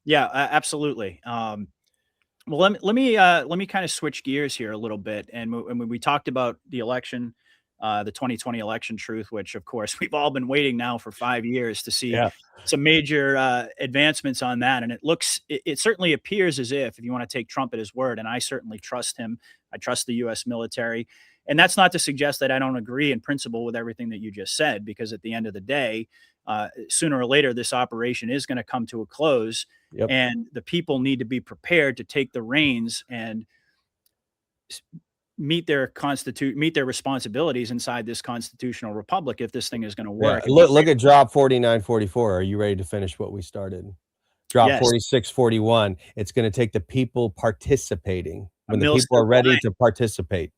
Yeah, absolutely. Well, let me kind of switch gears here a little bit. And when we talked about the election, the 2020 election truth, which of course we've all been waiting now for 5 years to see Yeah. some major advancements on that. And it certainly appears as if you want to take Trump at his word, and I certainly trust him. I trust the U.S. military. And that's not to suggest that I don't agree in principle with everything that you just said, because at the end of the day, sooner or later, this operation is going to come to a close. Yep. And the people need to be prepared to take the reins and meet their responsibilities inside this constitutional republic if this thing is going to work. Yeah. Look at drop 4944. Are you ready to finish what we started? Drop Yes. 4641. It's going to take the people participating when the mill people are civil ready alliance. to participate.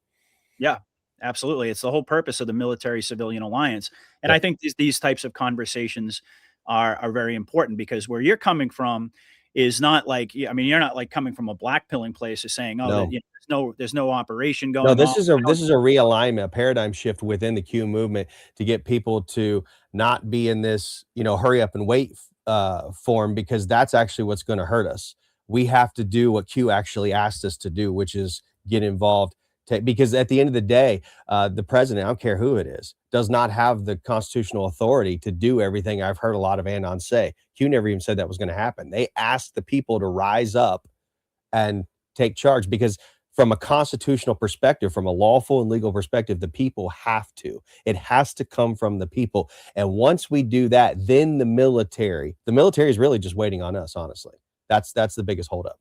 Yeah, absolutely. It's the whole purpose of the military civilian alliance. And Yeah. I think these types of conversations are very important, because where you're coming from is not like, I mean, you're not like coming from a black pilling place of saying, oh, No. there's no operation going No, on. this is a realignment, a paradigm shift within the Q movement to get people to not be in this, hurry up and wait form, because that's actually what's going to hurt us. We have to do what Q actually asked us to do, which is get involved. Because at the end of the day, the president, I don't care who it is, does not have the constitutional authority to do everything. I've heard a lot of Anons say. Q never even said that was going to happen. They asked the people to rise up and take charge, because from a constitutional perspective, from a lawful and legal perspective, the people have to. It has to come from the people. And once we do that, then the military is really just waiting on us, honestly. That's the biggest holdup.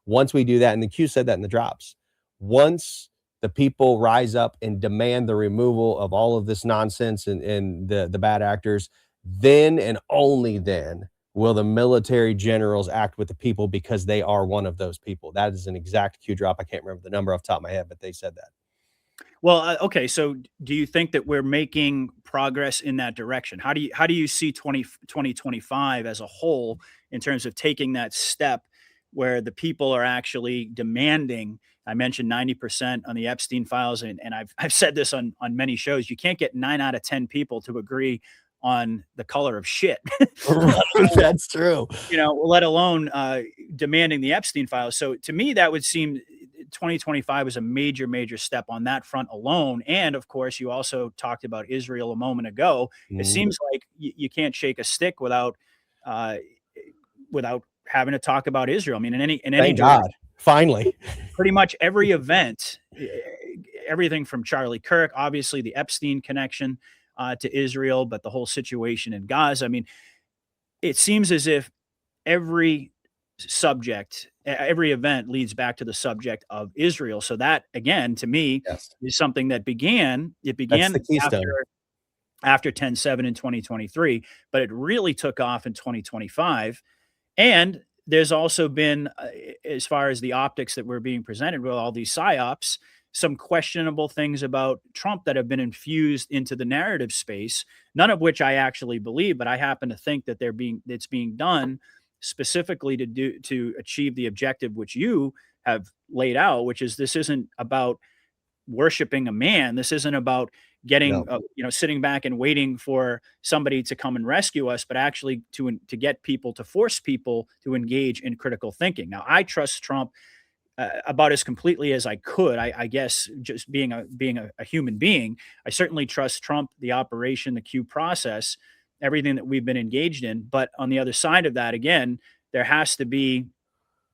Once we do that, and the Q said that in the drops, once the people rise up and demand the removal of all of this nonsense and the bad actors, then and only then will the military generals act with the people, because they are one of those people. That is an exact Q drop. I can't remember the number off the top of my head, but they said that. Well, okay. So do you think that we're making progress in that direction? How do you see 2025 as a whole in terms of taking that step where the people are actually demanding? I mentioned 90% on the Epstein files, and I've said this on many shows. You can't get 9 out of 10 people to agree on the color of shit. That's true. Let alone demanding the Epstein files. So to me, that would seem 2025 was a major, major step on that front alone. And of course, you also talked about Israel a moment ago. It seems like you can't shake a stick without having to talk about Israel. I mean, in any Thank God, finally. Pretty much every event, everything from Charlie Kirk, obviously the Epstein connection to Israel, but the whole situation in Gaza. I mean, it seems as if every event leads back to the subject of Israel. So that, again, to me, is something that began the keystone. after 10/7 in 2023, but it really took off in 2025. And there's also been, as far as the optics that we're being presented with all these psyops, some questionable things about Trump that have been infused into the narrative space, none of which I actually believe, but I happen to think that it's being done specifically to achieve the objective which you have laid out, which is this isn't about worshiping a man. This isn't about getting, sitting back and waiting for somebody to come and rescue us, but actually to get people, to force people to engage in critical thinking. Now, I trust Trump about as completely as I could. I guess just being a human being, I certainly trust Trump, the operation, the Q process, everything that we've been engaged in. But on the other side of that, again, there has to be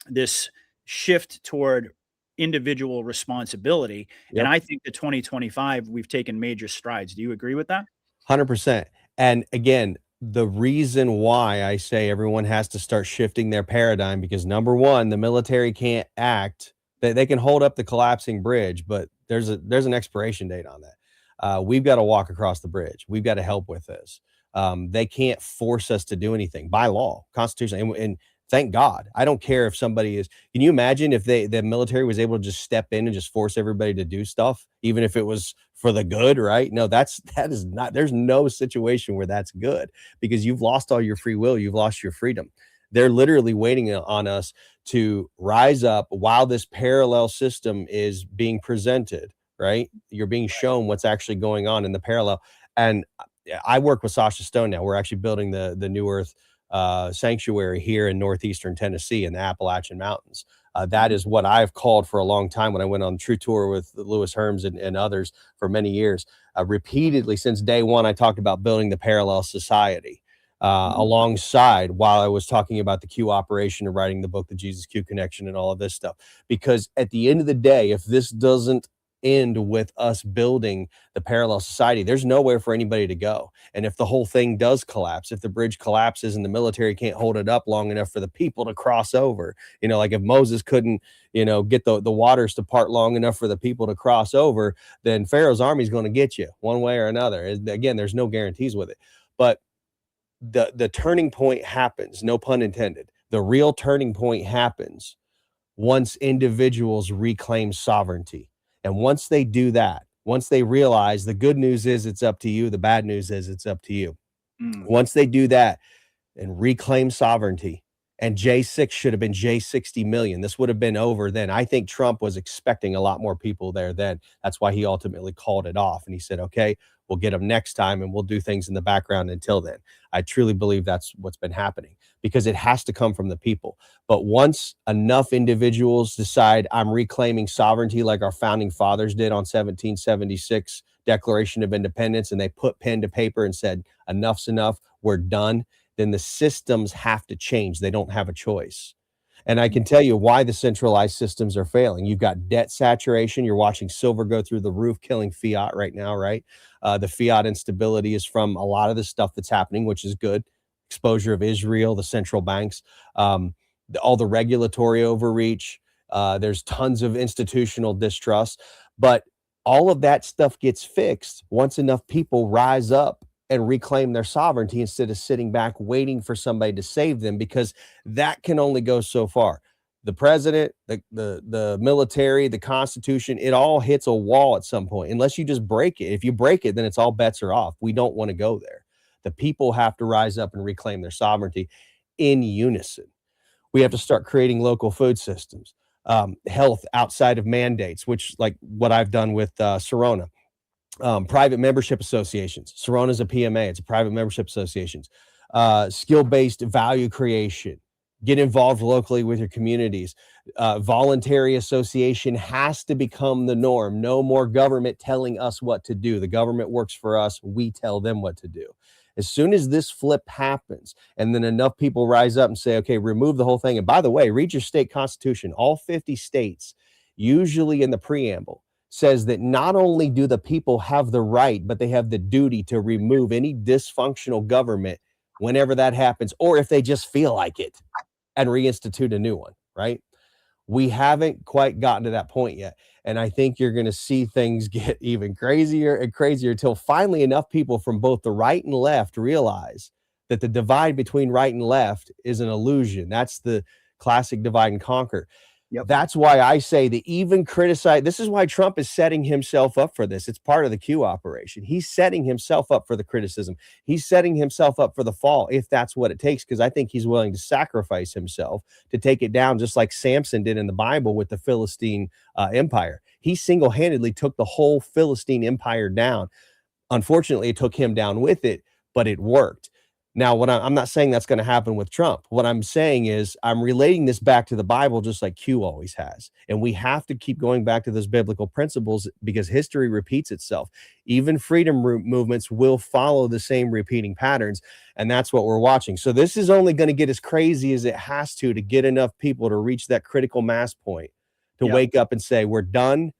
this shift toward individual responsibility. And Yep. I think that 2025, we've taken major strides. Do you agree with that? 100%. And again, the reason why I say everyone has to start shifting their paradigm, because number one, the military can't act. They can hold up the collapsing bridge, but there's an expiration date on that. We've got to walk across the bridge. We've got to help with this. They can't force us to do anything by law, constitution, and thank God. I don't care if somebody is. Can you imagine if the military was able to just step in and just force everybody to do stuff, even if it was for the good, right? No, that is not. There's no situation where that's good, because you've lost all your free will. You've lost your freedom. They're literally waiting on us to rise up while this parallel system is being presented, right? You're being shown what's actually going on in the parallel. And I work with Sasha Stone now. We're actually building the New Earth sanctuary here in northeastern Tennessee in the Appalachian Mountains. That is what I've called for a long time when I went on True Tour with Lewis Herms and others for many years. Repeatedly since day one, I talked about building the parallel society alongside, while I was talking about the Q operation and writing the book, The Jesus Q Connection, and all of this stuff. Because at the end of the day, if this doesn't end with us building the parallel society, there's nowhere for anybody to go. And if the whole thing does collapse, if the bridge collapses and the military can't hold it up long enough for the people to cross over, like if Moses couldn't, get the waters to part long enough for the people to cross over, then Pharaoh's army is going to get you one way or another. Again, there's no guarantees with it. But the turning point happens, no pun intended. The real turning point happens once individuals reclaim sovereignty. And once they do that, once they realize the good news is it's up to you, the bad news is it's up to you. Once they do that and reclaim sovereignty, and J6 should have been J60 million. This would have been over then. I think Trump was expecting a lot more people there then. That's why he ultimately called it off. And he said, okay, we'll get them next time and we'll do things in the background until then. I truly believe that's what's been happening, because it has to come from the people. But once enough individuals decide, I'm reclaiming sovereignty like our founding fathers did on 1776 Declaration of Independence, and they put pen to paper and said, enough's enough, we're done, then the systems have to change. They don't have a choice. And I can tell you why the centralized systems are failing. You've got debt saturation. You're watching silver go through the roof, killing fiat right now, right? The fiat instability is from a lot of the stuff that's happening, which is good. Exposure of Israel, the central banks, all the regulatory overreach. There's tons of institutional distrust. But all of that stuff gets fixed once enough people rise up and reclaim their sovereignty instead of sitting back waiting for somebody to save them, because that can only go so far. The president, the military, the Constitution, it all hits a wall at some point, unless you just break it. If you break it, then it's all bets are off. We don't want to go there. The people have to rise up and reclaim their sovereignty in unison. We have to start creating local food systems, health outside of mandates, which like what I've done with Syrona. Private membership associations. Syrona is a PMA. It's a private membership associations. Skill-based value creation. Get involved locally with your communities. Voluntary association has to become the norm. No more government telling us what to do. The government works for us. We tell them what to do. As soon as this flip happens, and then enough people rise up and say, okay, remove the whole thing. And by the way, read your state constitution. All 50 states, usually in the preamble, says that not only do the people have the right, but they have the duty to remove any dysfunctional government whenever that happens, or if they just feel like it, and reinstitute a new one, right? We haven't quite gotten to that point yet. And I think you're going to see things get even crazier and crazier until finally enough people from both the right and left realize that the divide between right and left is an illusion. That's the classic divide and conquer. Yep. That's why I say that even criticize. This is why Trump is setting himself up for this. It's part of the Q operation. He's setting himself up for the criticism. He's setting himself up for the fall, if that's what it takes, because I think he's willing to sacrifice himself to take it down, just like Samson did in the Bible with the Philistine empire. He single-handedly took the whole Philistine empire down. Unfortunately, it took him down with it, but it worked. Now, I'm not saying that's going to happen with Trump. What I'm saying is I'm relating this back to the Bible, just like Q always has. And we have to keep going back to those biblical principles because history repeats itself. Even freedom movements will follow the same repeating patterns. And that's what we're watching. So this is only going to get as crazy as it has to get enough people to reach that critical mass point to Yeah. wake up and say, we're done.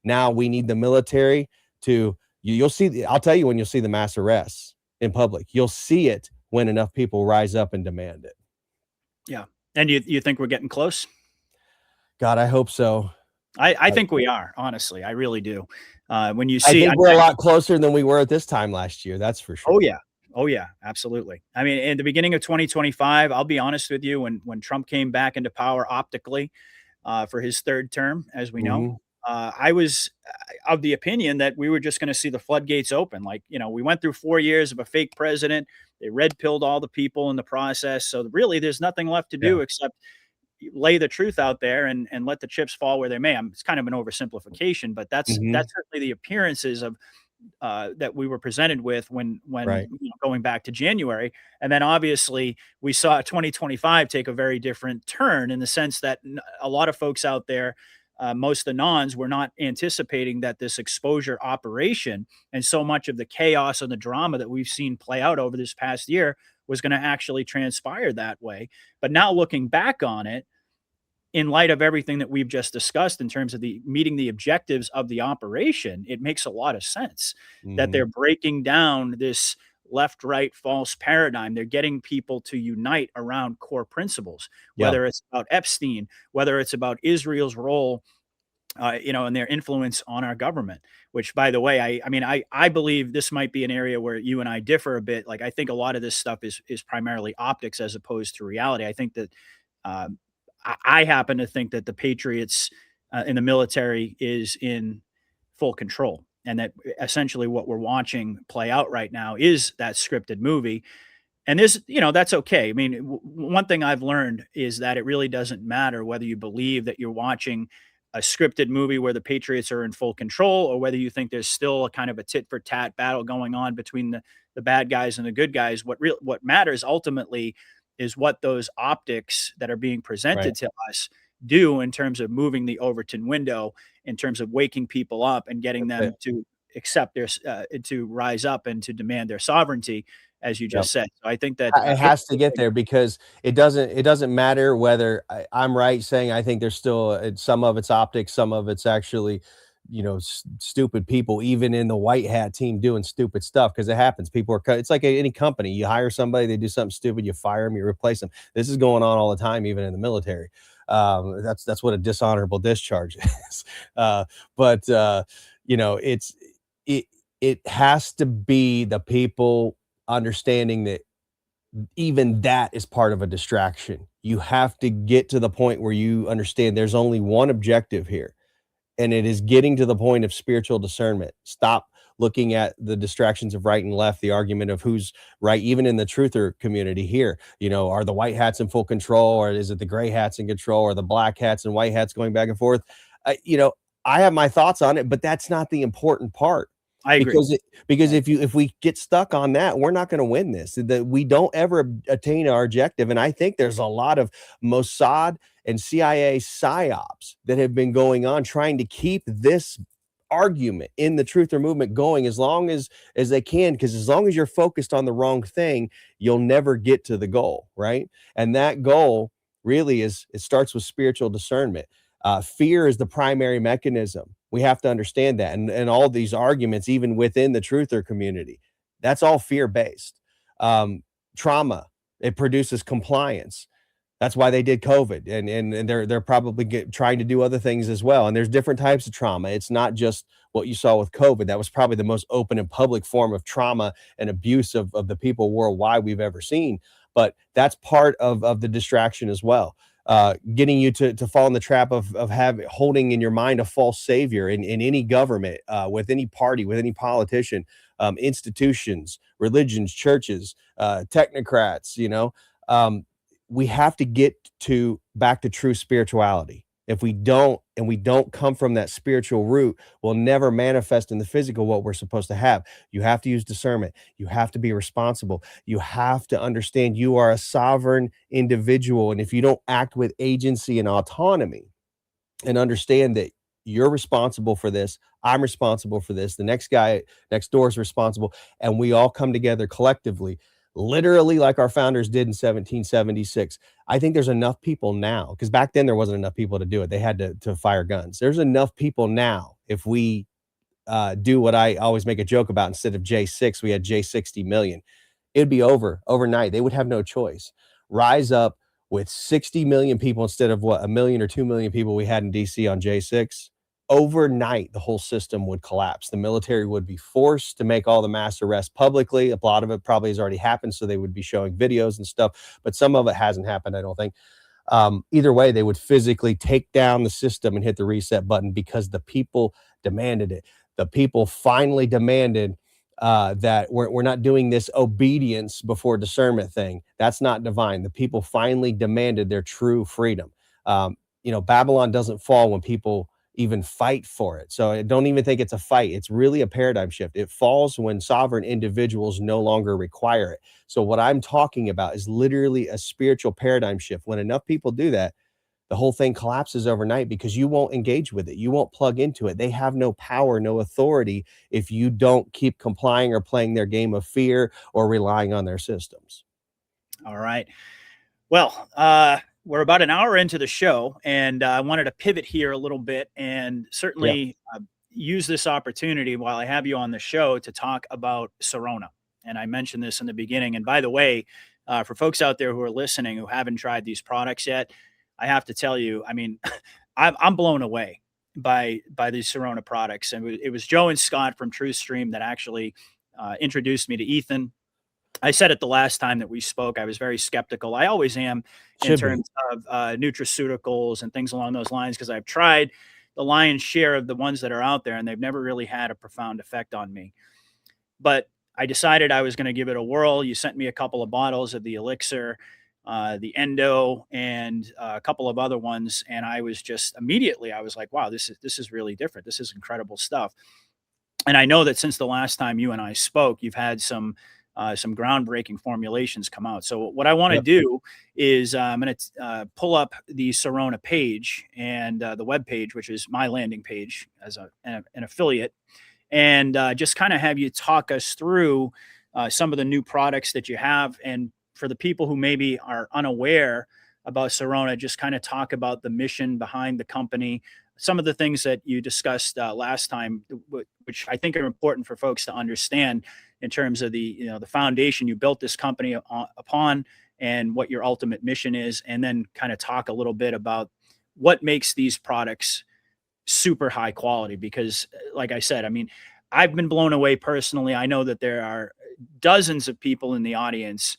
Now we need the military to, you'll see, I'll tell you when you'll see the mass arrests in public. You'll see it when enough people rise up and demand it. Yeah. And you think we're getting close? God, I hope so. I think we are, honestly. I really do. When you I see, think we're a lot closer than we were at this time last year. That's for sure. oh yeah. Oh yeah, absolutely. I mean, in the beginning of 2025, I'll be honest with you, when Trump came back into power optically for his third term, as we know, I was of the opinion that we were just going to see the floodgates open. Like, we went through 4 years of a fake president. They red pilled all the people in the process. So really, there's nothing left to do except lay the truth out there and let the chips fall where they may. It's kind of an oversimplification, but that's certainly the appearances of that we were presented with when going back to January. And then obviously we saw 2025 take a very different turn in the sense that a lot of folks out there, most of the nons, were not anticipating that this exposure operation and so much of the chaos and the drama that we've seen play out over this past year was going to actually transpire that way. But now looking back on it, in light of everything that we've just discussed in terms of the meeting the objectives of the operation, it makes a lot of sense that they're breaking down this left, right, false paradigm. They're getting people to unite around core principles, whether it's about Epstein, whether it's about Israel's role, and their influence on our government, which, by the way, I believe this might be an area where you and I differ a bit. Like, I think a lot of this stuff is primarily optics as opposed to reality. I think that, I happen to think that the Patriots in the military is in full control, and that essentially what we're watching play out right now is that scripted movie. And that's okay. I mean, one thing I've learned is that it really doesn't matter whether you believe that you're watching a scripted movie where the Patriots are in full control, or whether you think there's still a kind of a tit for tat battle going on between the bad guys and the good guys. What matters ultimately is what those optics that are being presented to us do in terms of moving the Overton window, in terms of waking people up and getting them to accept to rise up and to demand their sovereignty, as you just said. So I think that it has to get there because it doesn't matter whether I'm right saying I think there's still some of it's optics, some of it's actually, stupid people, even in the white hat team doing stupid stuff, because it happens. People are, it's like any company. You hire somebody, they do something stupid, you fire them, you replace them. This is going on all the time, even in the military. That's what a dishonorable discharge is. It has to be the people understanding that even that is part of a distraction. You have to get to the point where you understand there's only one objective here, and it is getting to the point of spiritual discernment. Stop looking at the distractions of right and left, the argument of who's right, even in the truther community here. Are the white hats in full control, or is it the gray hats in control, or the black hats and white hats going back and forth? I have my thoughts on it, but that's not the important part. I agree. Because if we get stuck on that, we're not going to win this. That we don't ever attain our objective. And I think there's a lot of Mossad and CIA psyops that have been going on, trying to keep this argument in the truther movement going as long as they can, because as long as you're focused on the wrong thing, you'll never get to the goal, right? And that goal really it starts with spiritual discernment. Fear is the primary mechanism. We have to understand that. And all these arguments, even within the truther community, that's all fear-based. Trauma, it produces compliance. That's why they did COVID. And they're probably trying to do other things as well. And there's different types of trauma. It's not just what you saw with COVID. That was probably the most open and public form of trauma and abuse of the people worldwide we've ever seen. But that's part of the distraction as well. Getting you to fall in the trap of holding in your mind a false savior in any government, with any party, with any politician, institutions, religions, churches, technocrats. We have to get back to true spirituality. If we don't, and we don't come from that spiritual root, we'll never manifest in the physical what we're supposed to have. You have to use discernment. You have to be responsible. You have to understand you are a sovereign individual. And if you don't act with agency and autonomy and understand that you're responsible for this, I'm responsible for this, the next guy next door is responsible, and we all come together collectively, literally like our founders did in 1776. I think there's enough people now, because back then there wasn't enough people to do it. They had to fire guns. There's enough people now if we do what I always make a joke about. Instead of J6, we had J60 million. It'd be over overnight. They would have no choice. Rise up with 60 million people instead of what, a million or 2 million people we had in DC on J6. Overnight, the whole system would collapse. The military would be forced to make all the mass arrests publicly. A lot of it probably has already happened, so they would be showing videos and stuff, but some of it hasn't happened, I don't think. Either way, they would physically take down the system and hit the reset button because the people demanded it. The people finally demanded that we're not doing this obedience before discernment thing. That's not divine. The people finally demanded their true freedom. Babylon doesn't fall when people even fight for it. So I don't even think it's a fight. It's really a paradigm shift. It falls when sovereign individuals no longer require it. So what I'm talking about is literally a spiritual paradigm shift. When enough people do that, the whole thing collapses overnight because you won't engage with it. You won't plug into it. They have no power, no authority if you don't keep complying or playing their game of fear or relying on their systems. All right. Well, we're about an hour into the show, and I wanted to pivot here a little bit and certainly use this opportunity while I have you on the show to talk about Syrona. And I mentioned this in the beginning. And by the way, for folks out there who are listening who haven't tried these products yet, I have to tell you, I mean, I'm blown away by these Syrona products. And it was Joe and Scott from TruthStream that actually introduced me to Ethan. I said it the last time that we spoke. I was very skeptical. I always am in terms of nutraceuticals and things along those lines, because I've tried the lion's share of the ones that are out there, and they've never really had a profound effect on me. But I decided I was going to give it a whirl. You sent me a couple of bottles of the ELIXIR, the Endo, and a couple of other ones, and I was just immediately, I was like, wow, this is really different. This is incredible stuff. And I know that since the last time you and I spoke, you've had some groundbreaking formulations come out. So what I want to do is I'm going to pull up the Syrona page and the web page, which is my landing page as an affiliate, and just kind of have you talk us through some of the new products that you have. And for the people who maybe are unaware about Syrona, just kind of talk about the mission behind the company, some of the things that you discussed last time, which I think are important for folks to understand in terms of the foundation you built this company upon and what your ultimate mission is, and then kind of talk a little bit about what makes these products super high quality. Because like I said, I mean, I've been blown away personally. I know that there are dozens of people in the audience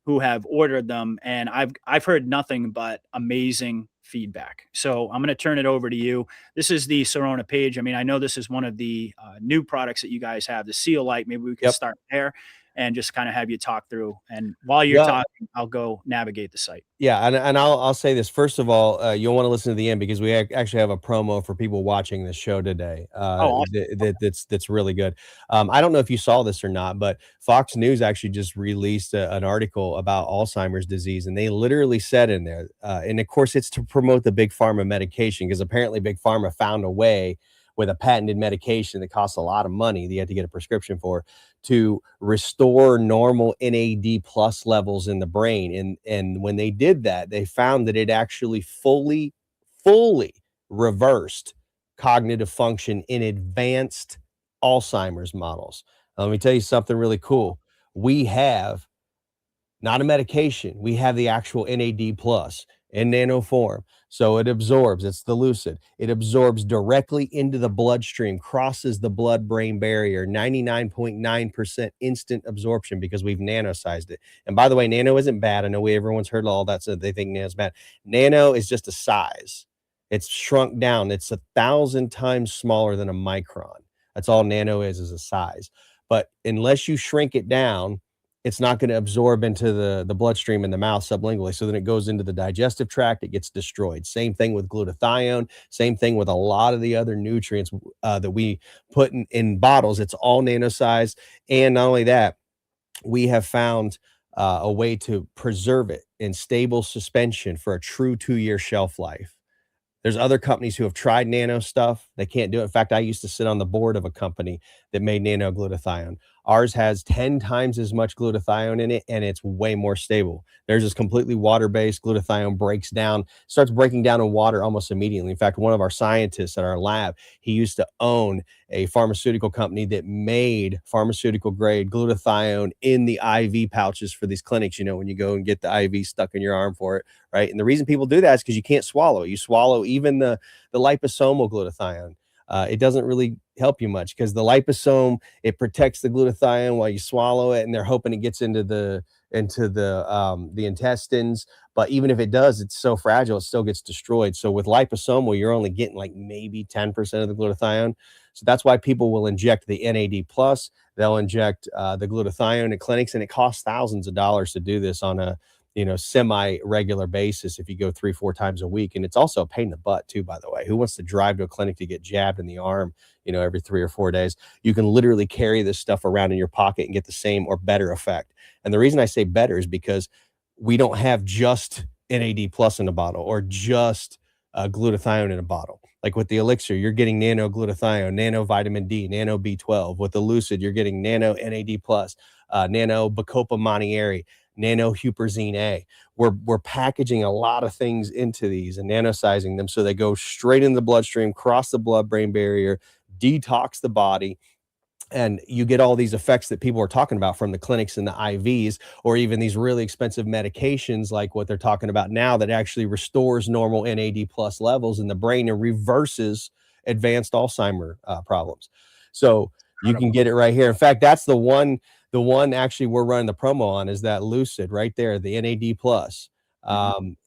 who have ordered them, and I've heard nothing but amazing feedback. So I'm going to turn it over to you. This is the Syrona page. I mean, I know this is one of the new products that you guys have, the Seal Light. Maybe we can start there and just kind of have you talk through. And while you're talking, I'll go navigate the site. Yeah, and I'll say this. First of all, you'll want to listen to the end because we actually have a promo for people watching the show today. Awesome. That's really good. I don't know if you saw this or not, but Fox News actually just released an article about Alzheimer's disease, and they literally said in there, and of course it's to promote the big pharma medication, because apparently big pharma found a way with a patented medication that costs a lot of money that you have to get a prescription for, to restore normal NAD plus levels in the brain. And when they did that, they found that it actually fully reversed cognitive function in advanced Alzheimer's models. Let me tell you something really cool. We have not a medication. We have the actual NAD plus in nano form. So it absorbs, it's the Lucid. It absorbs directly into the bloodstream, crosses the blood-brain barrier, 99.9% instant absorption because we've nano-sized it. And by the way, nano isn't bad. I know everyone's heard all that, so they think nano's bad. Nano is just a size. It's shrunk down. It's 1,000 times smaller than a micron. That's all nano is a size. But unless you shrink it down, it's not going to absorb into the bloodstream in the mouth sublingually. So then it goes into the digestive tract, it gets destroyed. Same thing with glutathione, same thing with a lot of the other nutrients that we put in bottles. It's all nano-sized. And not only that, we have found a way to preserve it in stable suspension for a true 2-year shelf life. There's other companies who have tried nano stuff. They can't do it. In fact, I used to sit on the board of a company that made nano glutathione. Ours has 10 times as much glutathione in it, and it's way more stable. Theirs is completely water-based. Glutathione starts breaking down in water almost immediately. In fact, one of our scientists at our lab, he used to own a pharmaceutical company that made pharmaceutical grade glutathione in the IV pouches for these clinics, when you go and get the IV stuck in your arm for it, right? And the reason people do that is because you can't swallow it. You swallow even the liposomal glutathione. It doesn't really help you much because the liposome, it protects the glutathione while you swallow it, and they're hoping it gets into the intestines. But even if it does, it's so fragile, it still gets destroyed. So with liposomal, you're only getting like maybe 10% of the glutathione. So that's why people will inject the NAD plus. They'll inject the glutathione in clinics, and it costs thousands of dollars to do this on a semi-regular basis if you go 3-4 times a week. And it's also a pain in the butt too, by the way. Who wants to drive to a clinic to get jabbed in the arm, every 3 or 4 days? You can literally carry this stuff around in your pocket and get the same or better effect. And the reason I say better is because we don't have just NAD plus in a bottle or just glutathione in a bottle. Like with the ELIXIR, you're getting nano glutathione, nano vitamin D, nano B12. With the Lucid, you're getting nano NAD plus, nano Bacopa Monnieri, nano huperzine A. We're packaging a lot of things into these and nanosizing them so they go straight in the bloodstream, cross the blood-brain barrier, detox the body, and you get all these effects that people are talking about from the clinics and the IVs, or even these really expensive medications like what they're talking about now that actually restores normal NAD plus levels in the brain and reverses advanced Alzheimer problems. So you can get it right here. In fact, that's the one actually we're running the promo on is that Lucid right there, the NAD plus.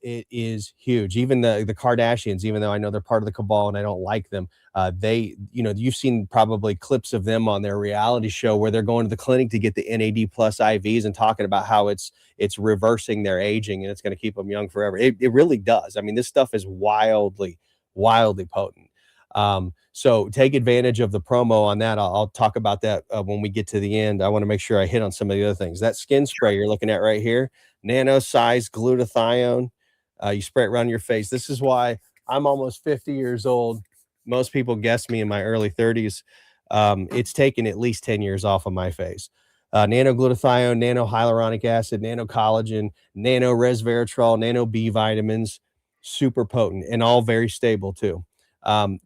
It is huge. Even the Kardashians, even though I know they're part of the cabal and I don't like them, you've seen probably clips of them on their reality show where they're going to the clinic to get the NAD plus IVs and talking about how it's reversing their aging and it's going to keep them young forever. It really does. I mean, this stuff is wildly potent. So take advantage of the promo on that. I'll talk about that when we get to the end. I want to make sure I hit on some of the other things. That skin spray you're looking at right here, nano-sized glutathione. You spray it around your face. This is why I'm almost 50 years old. Most people guess me in my early 30s. It's taken at least 10 years off of my face. Nano glutathione, nano hyaluronic acid, nano collagen, nano resveratrol, nano B vitamins, super potent and all very stable too.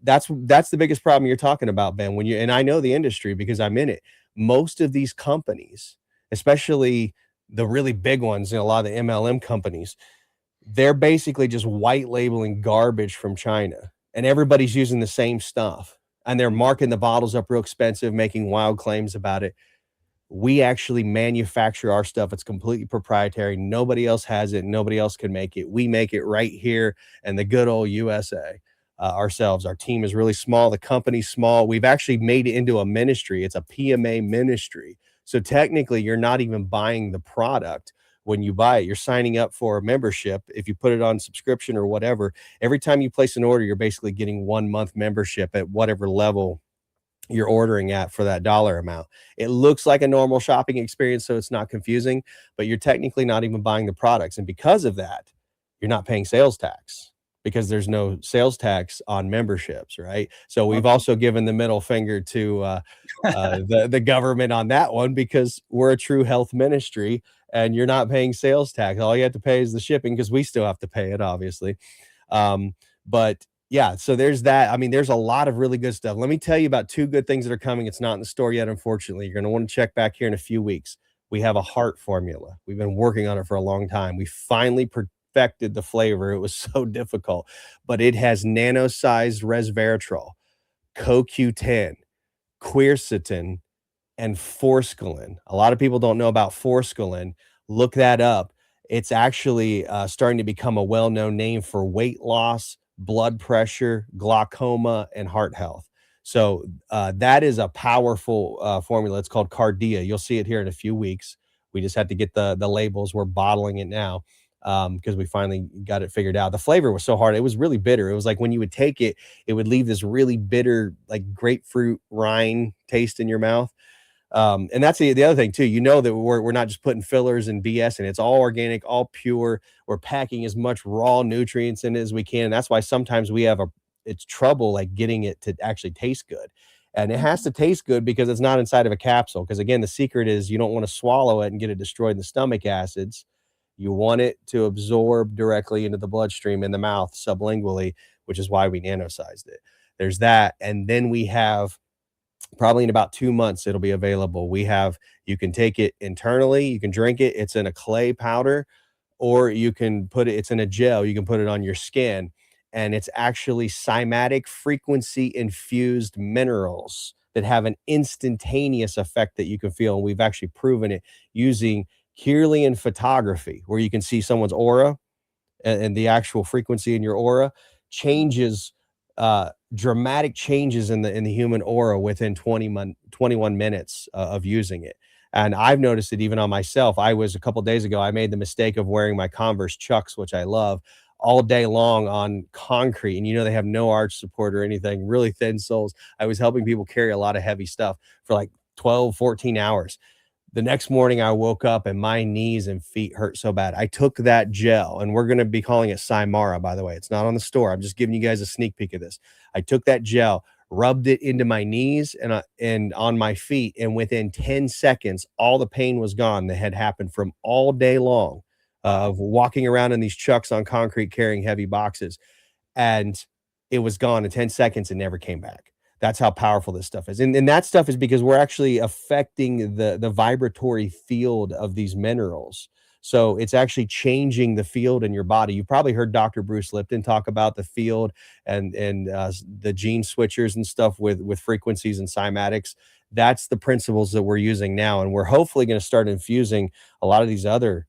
That's the biggest problem you're talking about, Ben. And I know the industry because I'm in it. Most of these companies, especially the really big ones, a lot of the MLM companies, they're basically just white labeling garbage from China, and everybody's using the same stuff, and they're marking the bottles up real expensive, making wild claims about it. We actually manufacture our stuff. It's completely proprietary. Nobody else has it. Nobody else can make it. We make it right here in the good old USA. Ourselves. Our team is really small. The company's small. We've actually made it into a ministry. It's a PMA ministry. So technically, you're not even buying the product when you buy it. You're signing up for a membership. If you put it on subscription or whatever, every time you place an order, you're basically getting 1 month membership at whatever level you're ordering at for that dollar amount. It looks like a normal shopping experience, so it's not confusing, but you're technically not even buying the products. And because of that, you're not paying sales tax, because there's no sales tax on memberships, right? So we've also given the middle finger to the government on that one, because we're a true health ministry and you're not paying sales tax. All you have to pay is the shipping, because we still have to pay it, obviously. But yeah, so there's that. I mean, there's a lot of really good stuff. Let me tell you about 2 good things that are coming. It's not in the store yet, unfortunately. You're going to want to check back here in a few weeks. We have a heart formula. We've been working on it for a long time. We finally perfected the flavor. It was so difficult, but it has nano-sized resveratrol, CoQ10, quercetin, and forskolin. A lot of people don't know about forskolin. Look that up. It's actually starting to become a well-known name for weight loss, blood pressure, glaucoma, and heart health. So that is a powerful formula. It's called Cardia. You'll see it here in a few weeks. We just had to get the labels. We're bottling it now because we finally got it figured out. The flavor was so hard. It was really bitter. It was like when you would take it, it would leave this really bitter, like grapefruit rind taste in your mouth. And that's the other thing too. You know that we're not just putting fillers and BS, and it's all organic, all pure. We're packing as much raw nutrients in it as we can. And that's why sometimes we have it's trouble like getting it to actually taste good. And it has to taste good because it's not inside of a capsule. Because again, the secret is you don't want to swallow it and get it destroyed in the stomach acids. You want it to absorb directly into the bloodstream in the mouth sublingually, which is why we nanosized it. There's that. And then we have probably in about 2 months, it'll be available. You can take it internally, you can drink it. It's in a clay powder, or you can it's in a gel. You can put it on your skin, and it's actually cymatic frequency infused minerals that have an instantaneous effect that you can feel. And we've actually proven it using Kirlian photography, where you can see someone's aura and the actual frequency in your aura changes, dramatic changes in the human aura within 21 minutes of using it. And I've noticed it even on myself. A couple days ago, I made the mistake of wearing my Converse Chucks, which I love, all day long on concrete. And they have no arch support or anything, really thin soles. I was helping people carry a lot of heavy stuff for like 12, 14 hours. The next morning I woke up and my knees and feet hurt so bad. I took that gel, and we're going to be calling it Cymara, by the way. It's not on the store. I'm just giving you guys a sneak peek of this. I took that gel, rubbed it into my knees and on my feet, and within 10 seconds, all the pain was gone that had happened from all day long of walking around in these chucks on concrete carrying heavy boxes. And it was gone in 10 seconds and never came back. That's how powerful this stuff is. And that stuff is because we're actually affecting the vibratory field of these minerals. So it's actually changing the field in your body. You've probably heard Dr. Bruce Lipton talk about the field and the gene switchers and stuff with frequencies and cymatics. That's the principles that we're using now. And we're hopefully going to start infusing a lot of these other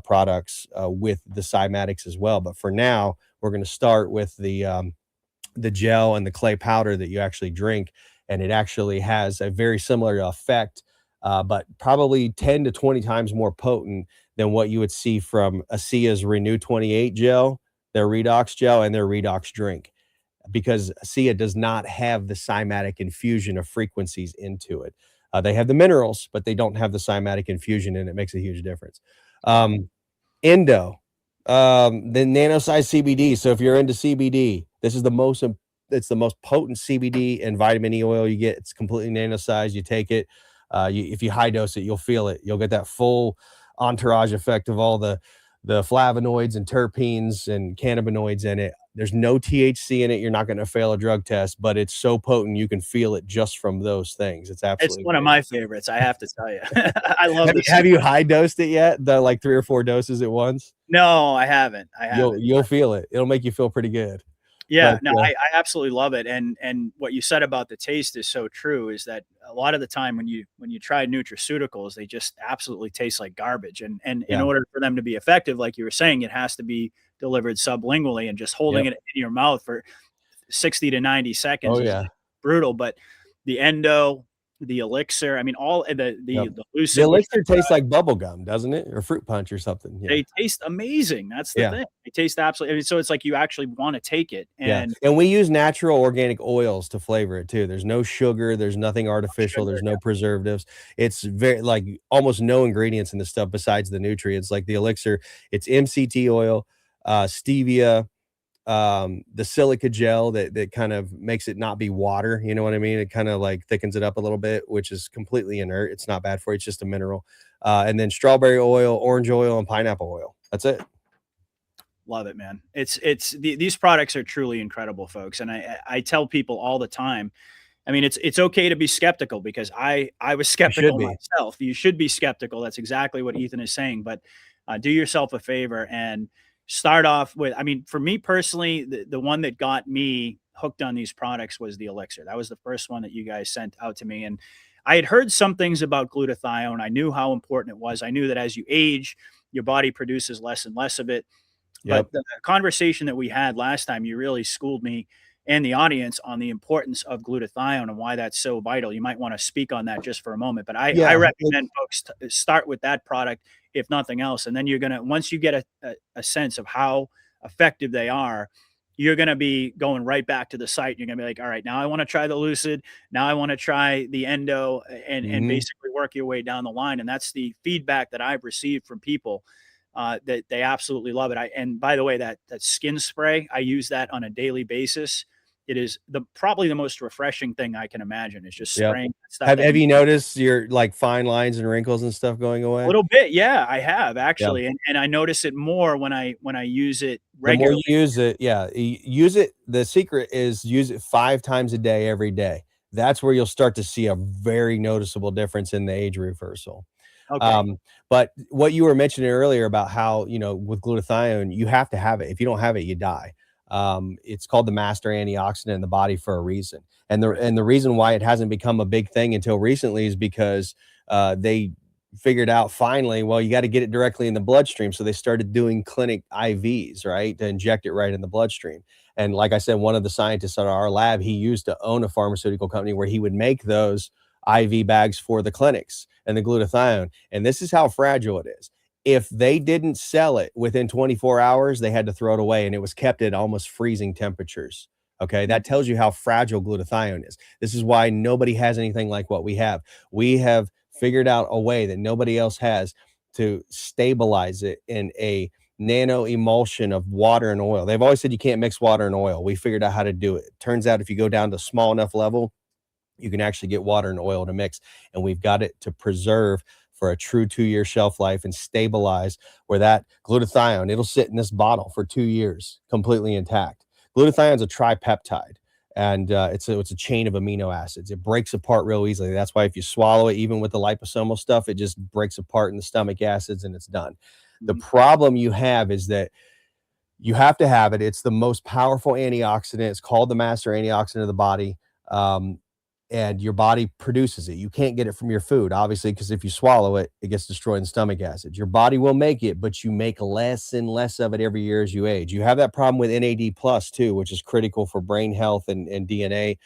products with the cymatics as well. But for now, we're going to start with the gel and the clay powder that you actually drink, and it actually has a very similar effect, but probably 10 to 20 times more potent than what you would see from ASEA's Renew 28 gel, their redox gel, and their redox drink, because ASEA does not have the cymatic infusion of frequencies into it. They have the minerals, but they don't have the cymatic infusion, and it makes a huge difference. Endo, the nanosized CBD. So if you're into CBD, this is it's the most potent CBD and vitamin E oil you get. It's completely nanosized. You take it, if you high dose it, you'll feel it. You'll get that full entourage effect of all the flavonoids and terpenes and cannabinoids in it. There's no THC in it. You're not going to fail a drug test, but it's so potent you can feel it just from those things. It's absolutely one of my favorites, I have to tell you. I love this. Have you high dosed it yet? The like 3 or 4 doses at once? No, I haven't. You'll feel it. It'll make you feel pretty good. Yeah, no, I absolutely love it. And what you said about the taste is so true, is that a lot of the time when you try nutraceuticals, they just absolutely taste like garbage. And in order for them to be effective, like you were saying, it has to be delivered sublingually, and just holding it in your mouth for 60 to 90 seconds is brutal. But the Endo, the ELIXIR, I mean, all the Lucid. The ELIXIR tastes like bubble gum, doesn't it? Or fruit punch or something. Yeah. They taste amazing. That's the thing. They taste absolutely. I mean, so it's like you actually want to take it. And we use natural organic oils to flavor it too. There's no sugar. There's nothing artificial. There's no preservatives. It's very like almost no ingredients in the stuff besides the nutrients. Like the ELIXIR, it's MCT oil, stevia, the silica gel that kind of makes it not be water. You know what I mean? It kind of like thickens it up a little bit, which is completely inert. It's not bad for you. It's just a mineral. And then strawberry oil, orange oil, and pineapple oil. That's it. Love it, man. These products are truly incredible, folks. And I tell people all the time, I mean, it's okay to be skeptical, because I was skeptical myself. You should be skeptical. That's exactly what Ethan is saying. But do yourself a favor and start off with, I mean, for me personally, the one that got me hooked on these products was the ELIXIR. That was the first one that you guys sent out to me. And I had heard some things about glutathione. I knew how important it was. I knew that as you age, your body produces less and less of it. But the conversation that we had last time, you really schooled me and the audience on the importance of glutathione and why that's so vital. You might want to speak on that just for a moment, but I Yeah, recommend folks start with that product, if nothing else. And then you're going to, once you get a sense of how effective they are, you're going to be going right back to the site. You're going to be like, all right, now I want to try the Lucid. Now I want to try the Endo, and mhm. basically work your way down the line. And that's the feedback that I've received from people, that they absolutely love it. And by the way, that skin spray, I use that on a daily basis. It is probably the most refreshing thing I can imagine. Is just Yep. spraying stuff Have that have you you noticed your, like, fine lines and wrinkles and stuff going a away? little bit. Yeah, I have Yeah. actually, and I notice it more when I use it The more regularly. you use it, yeah, use it. The secret is use it 5 times a day every day. That's where you'll start to see a very noticeable difference in the age reversal. Okay. Um, but what you were mentioning earlier about how, with glutathione, you have to have it. If you don't have it, you die. It's called the master antioxidant in the body for a reason. And the Right. and the reason why it hasn't become a big thing until recently is because they figured out finally, well, you got to get it directly in the bloodstream. So they started doing clinic IVs, right, to inject it right in the bloodstream. And like I said, one of the scientists at our lab, he used to own a pharmaceutical company where he would make those IV bags for the clinics and the glutathione. And this is how fragile it is. If they didn't sell it within 24 hours, they had to throw it away, and it was kept at almost freezing temperatures. Okay. Mm. That tells you how fragile glutathione is. This is why nobody has anything like what we have. We have figured out a way that nobody else has to stabilize it in a nano emulsion of water and oil. They've always said you can't mix water and oil. We figured out how to do it. Turns out if you go down to small enough level, you can actually get water and oil to mix. And we've got it to preserve for a true 2-year shelf life and stabilize where that glutathione, it'll sit in this bottle for 2 years completely intact. Glutathione is a tripeptide, and it's a chain of amino acids. It breaks apart real easily. That's why if you swallow it, even with the liposomal stuff, it just breaks apart in the stomach acids and it's done. The Mhm. problem you have is that you have to have it. It's the most powerful antioxidant. It's called the master antioxidant of the body. Um, and your body produces it. You can't get it from your food, obviously, because if you swallow it, it gets destroyed in stomach acids. Your body will make it, but you make less and less of it every year as you age. You have that problem with NAD plus too, which is critical for brain health and DNA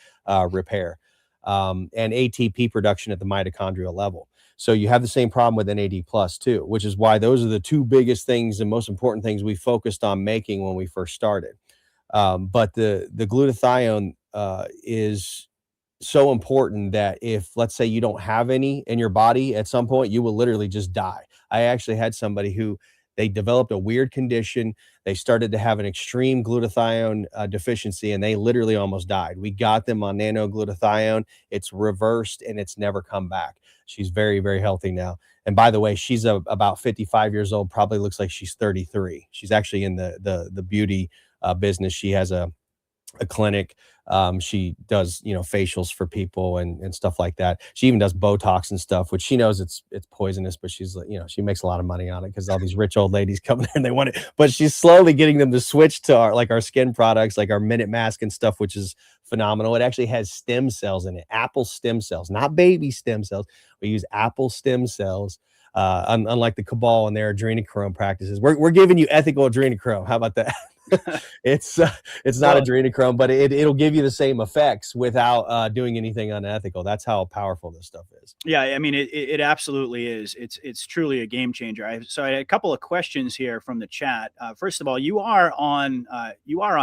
repair, and ATP production at the mitochondrial level. So you have the same problem with NAD plus too, which is why those are the two biggest things and most important things we focused on making when we first started. But the glutathione is so important that if, let's say, you don't have any in your body at some point, you will literally just die. I actually had somebody who they developed a weird condition. They started to have an extreme glutathione deficiency, and they literally almost died. We got them on nano glutathione. It's reversed and it's never come back. She's very, very healthy now. And by the way, she's about 55 years old, probably looks like she's 33. She's actually in the beauty business. She has a clinic. She does, facials for people and stuff like that. She even does Botox and stuff, which she knows it's poisonous, but she's like, she makes a lot of money on it because all these rich old ladies come there and they want it. But she's slowly getting them to switch to our skin products, like our Minute Mask and stuff, which is phenomenal. It actually has stem cells in it, apple stem cells, not baby stem cells. We use apple stem cells. Unlike the cabal and their adrenochrome practices, we're giving you ethical adrenochrome. How about that? it's it's not Well, adrenochrome, but it'll give you the same effects without doing anything unethical. That's how powerful this stuff is. yeah, I mean, it absolutely is. It's truly a game changer. I had a couple of questions here from the chat. First of all, you are on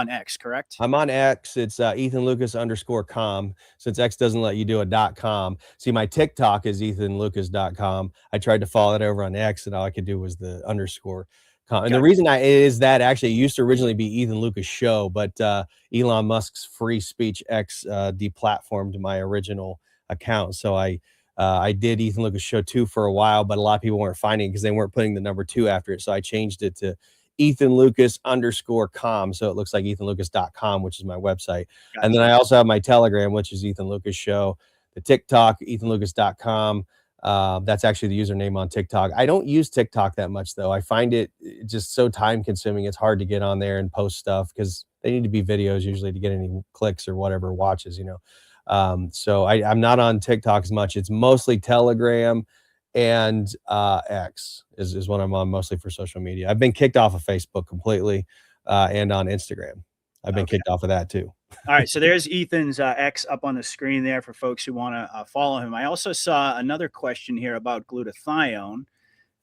X, correct? I'm on X. It's EthanLucas_com. Since X doesn't let you do a .com. See, my TikTok is EthanLucas.com. I tried to follow it over on X, and all I could do was the underscore. And the Got reason is that actually it used to originally be Ethan Lucas Show, but Elon Musk's free speech X deplatformed my original account. So I did Ethan Lucas Show 2 for a while, but a lot of people weren't finding it because they weren't putting the number 2 after it. So I changed it to EthanLucas_com. So it looks like EthanLucas.com, which is my website. And then Gotcha. I also have my Telegram, which is Ethan Lucas Show, the TikTok, EthanLucas.com. That's actually the username on TikTok. I don't use TikTok that much, though. I find it just so time consuming. It's hard to get on there and post stuff because they need to be videos usually to get any clicks or whatever watches. So I'm not on TikTok as much. It's mostly Telegram and X is what I'm on mostly for social media. I've been kicked off of Facebook completely and on Instagram. I've been Okay. kicked off of that too. All right. So there's Ethan's X up on the screen there for folks who want to follow him. I also saw another question here about glutathione.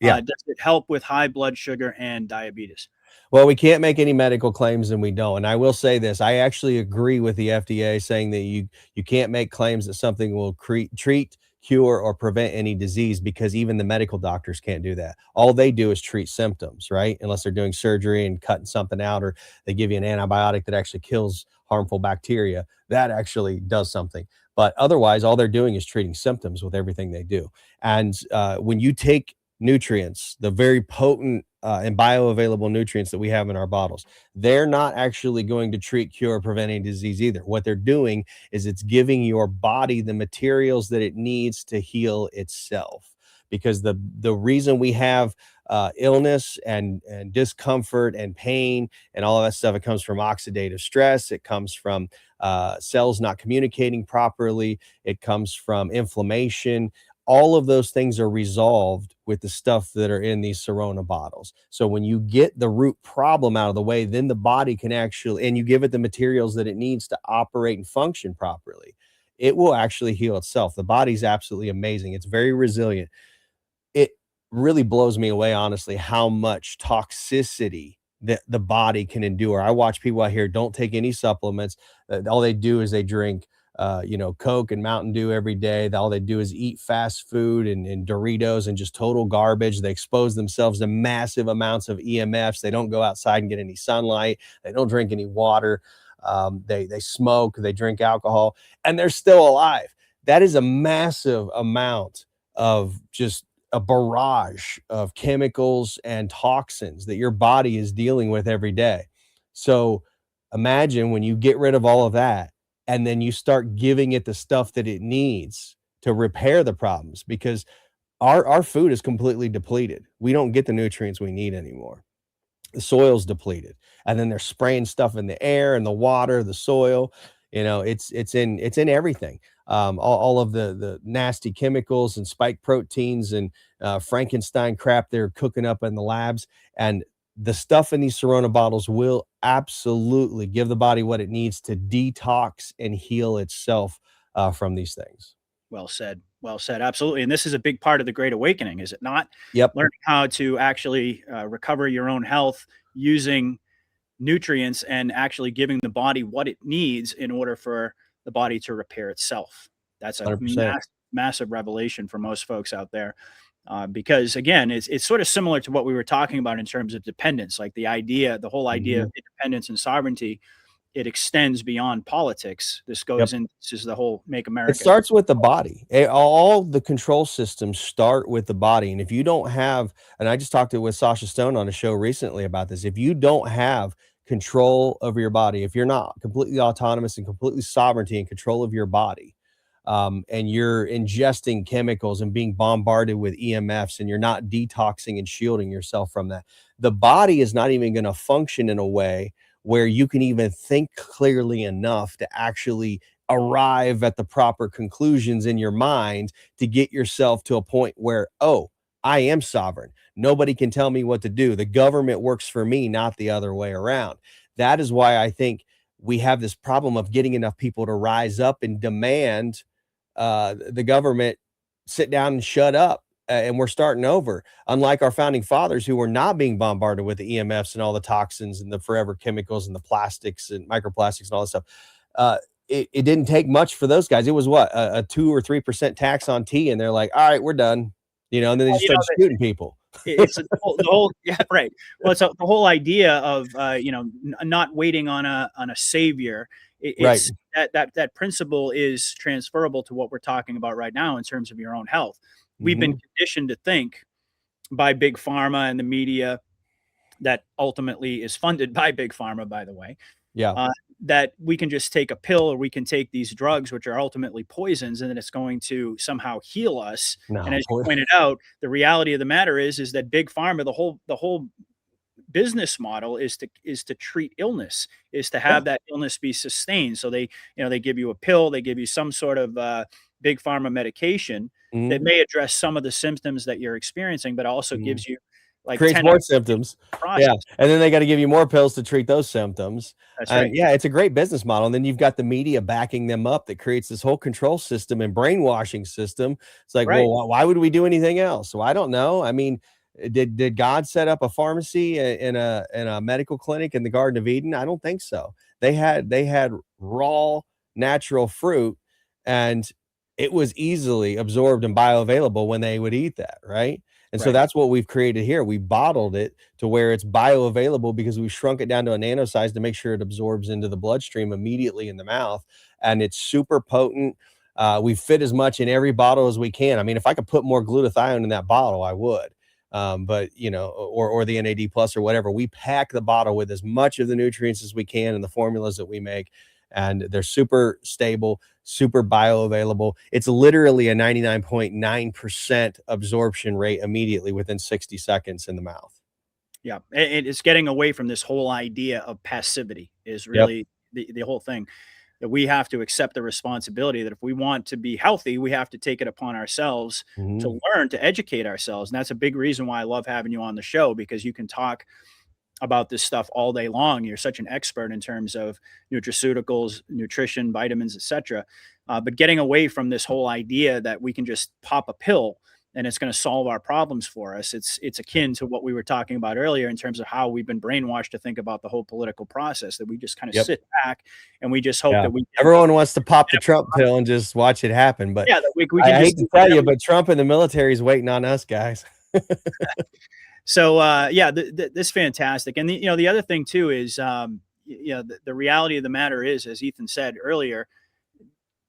Yeah. Does it help with high blood sugar and diabetes? Well, we can't make any medical claims and we don't. And I will say this, I actually agree with the FDA saying that you can't make claims that something will treat, cure, or prevent any disease, because even the medical doctors can't do that. All they do is treat symptoms, right? Unless they're doing surgery and cutting something out, or they give you an antibiotic that actually kills harmful bacteria. That actually does something. But otherwise, all they're doing is treating symptoms with everything they do. And when you take nutrients, the very potent and bioavailable nutrients that we have in our bottles, they're not actually going to treat, cure, or prevent any disease either. What they're doing is it's giving your body the materials that it needs to heal itself. Because the reason we have illness and discomfort and pain and all of that stuff, it comes from oxidative stress. It comes from cells not communicating properly. It comes from inflammation. All of those things are resolved with the stuff that are in these Syrona bottles. So when you get the root problem out of the way, then the body can actually, and you give it the materials that it needs to operate and function properly, it will actually heal itself. The body's absolutely amazing. It's very resilient. It really blows me away, honestly, how much toxicity that the body can endure. I watch people out here don't take any supplements. All they do is they drink Coke and Mountain Dew every day. All they do is eat fast food and Doritos and just total garbage. They expose themselves to massive amounts of EMFs. They don't go outside and get any sunlight. They don't drink any water. They smoke, they drink alcohol, and they're still alive. That is a massive amount of just a barrage of chemicals and toxins that your body is dealing with every day. So imagine when you get rid of all of that, and then you start giving it the stuff that it needs to repair the problems, because our food is completely depleted. We don't get the nutrients we need anymore. The soil's depleted, and then they're spraying stuff in the air and the water, the soil. It's in everything. All of the nasty chemicals and spike proteins and Frankenstein crap they're cooking up in the labs, and the stuff in these Sirona bottles will absolutely give the body what it needs to detox and heal itself from these things. Well said. Well said. Absolutely. And this is a big part of the Great Awakening, is it not? Yep. Learning how to actually recover your own health using nutrients and actually giving the body what it needs in order for the body to repair itself. That's a 100%. massive revelation for most folks out there. Because again, it's sort of similar to what we were talking about in terms of dependence, like the whole idea Mhm. of independence and sovereignty. It extends beyond politics. This Yep. goes in. This is the whole "Make It America." starts with the body. All the control systems start with the body, and if you don't have, and I just talked with Sasha Stone on a show recently about this, if you don't have control over your body, if you're not completely autonomous and completely sovereignty and control of your body, and you're ingesting chemicals and being bombarded with EMFs, and you're not detoxing and shielding yourself from that, the body is not even going to function in a way where you can even think clearly enough to actually arrive at the proper conclusions in your mind to get yourself to a point where, oh, I am sovereign. Nobody can tell me what to do. The government works for me, not the other way around. That is why I think we have this problem of getting enough people to rise up and demand the government sit down and shut up. And we're starting over, unlike our founding fathers who were not being bombarded with the EMFs and all the toxins and the forever chemicals and the plastics and microplastics and all this stuff. Uh, it didn't take much for those guys. It was what, a 2 or 3% tax on tea, and they're like, all right, we're done, and then they Well, just started shooting people. it's the whole yeah, right. Well, it's the whole idea of not waiting on a savior. Right. It's that principle is transferable to what we're talking about right now in terms of your own health. We've been Hmm. conditioned to think by big pharma and the media that ultimately is funded by big pharma, by the way, Yeah. uh, that we can just take a pill or we can take these drugs, which are ultimately poisons, and then it's going to somehow heal us. And No. as you pointed out, the reality of the matter is that big pharma, the whole business model is to treat illness, is to Yeah. have that illness be sustained. So they give you a pill, they give you some sort of big pharma medication that Hmm. may address some of the symptoms that you're experiencing, but also Hmm. gives you like Creates 10 more symptoms. Yeah, process. and then they gotta give you more pills to treat those symptoms, That's and right. yeah, it's a great business model, and then you've got the media backing them up that creates this whole control system and brainwashing system. It's like, Right. well, why would we do anything else? Well, I don't know. I mean, did God set up a pharmacy in a medical clinic in the Garden of Eden? I don't think so. They had raw natural fruit, and it was easily absorbed and bioavailable when they would eat that, right? And so Right. that's what we've created here. We bottled it to where it's bioavailable because we shrunk it down to a nano size to make sure it absorbs into the bloodstream immediately in the mouth. And it's super potent. We fit as much in every bottle as we can. I mean, if I could put more glutathione in that bottle, I would. But you know, or the NAD plus or whatever, we pack the bottle with as much of the nutrients as we can in the formulas that we make, and they're super stable, super bioavailable. It's literally a 99.9% absorption rate immediately within 60 seconds in the mouth. Yeah. It's getting away from this whole idea of passivity is Yep. really the whole thing, that we have to accept the responsibility that if we want to be healthy, we have to take it upon ourselves Mhm. to learn, to educate ourselves. And that's a big reason why I love having you on the show, because you can talk about this stuff all day long. You're such an expert in terms of nutraceuticals, nutrition, vitamins, etc. But getting away from this whole idea that we can just pop a pill and it's going to solve our problems for us. It's akin to what we were talking about earlier in terms of how we've been brainwashed to think about the whole political process, that we just kind of Yep. sit back and we just hope Yeah. that we can, Everyone wants to pop the Trump pill and just watch it happen, but yeah, that we I can hate just to do tell you, whatever. but Trump and the military is waiting on us, guys. So yeah, this is fantastic. And the other thing too is, the reality of the matter is, as Ethan said earlier,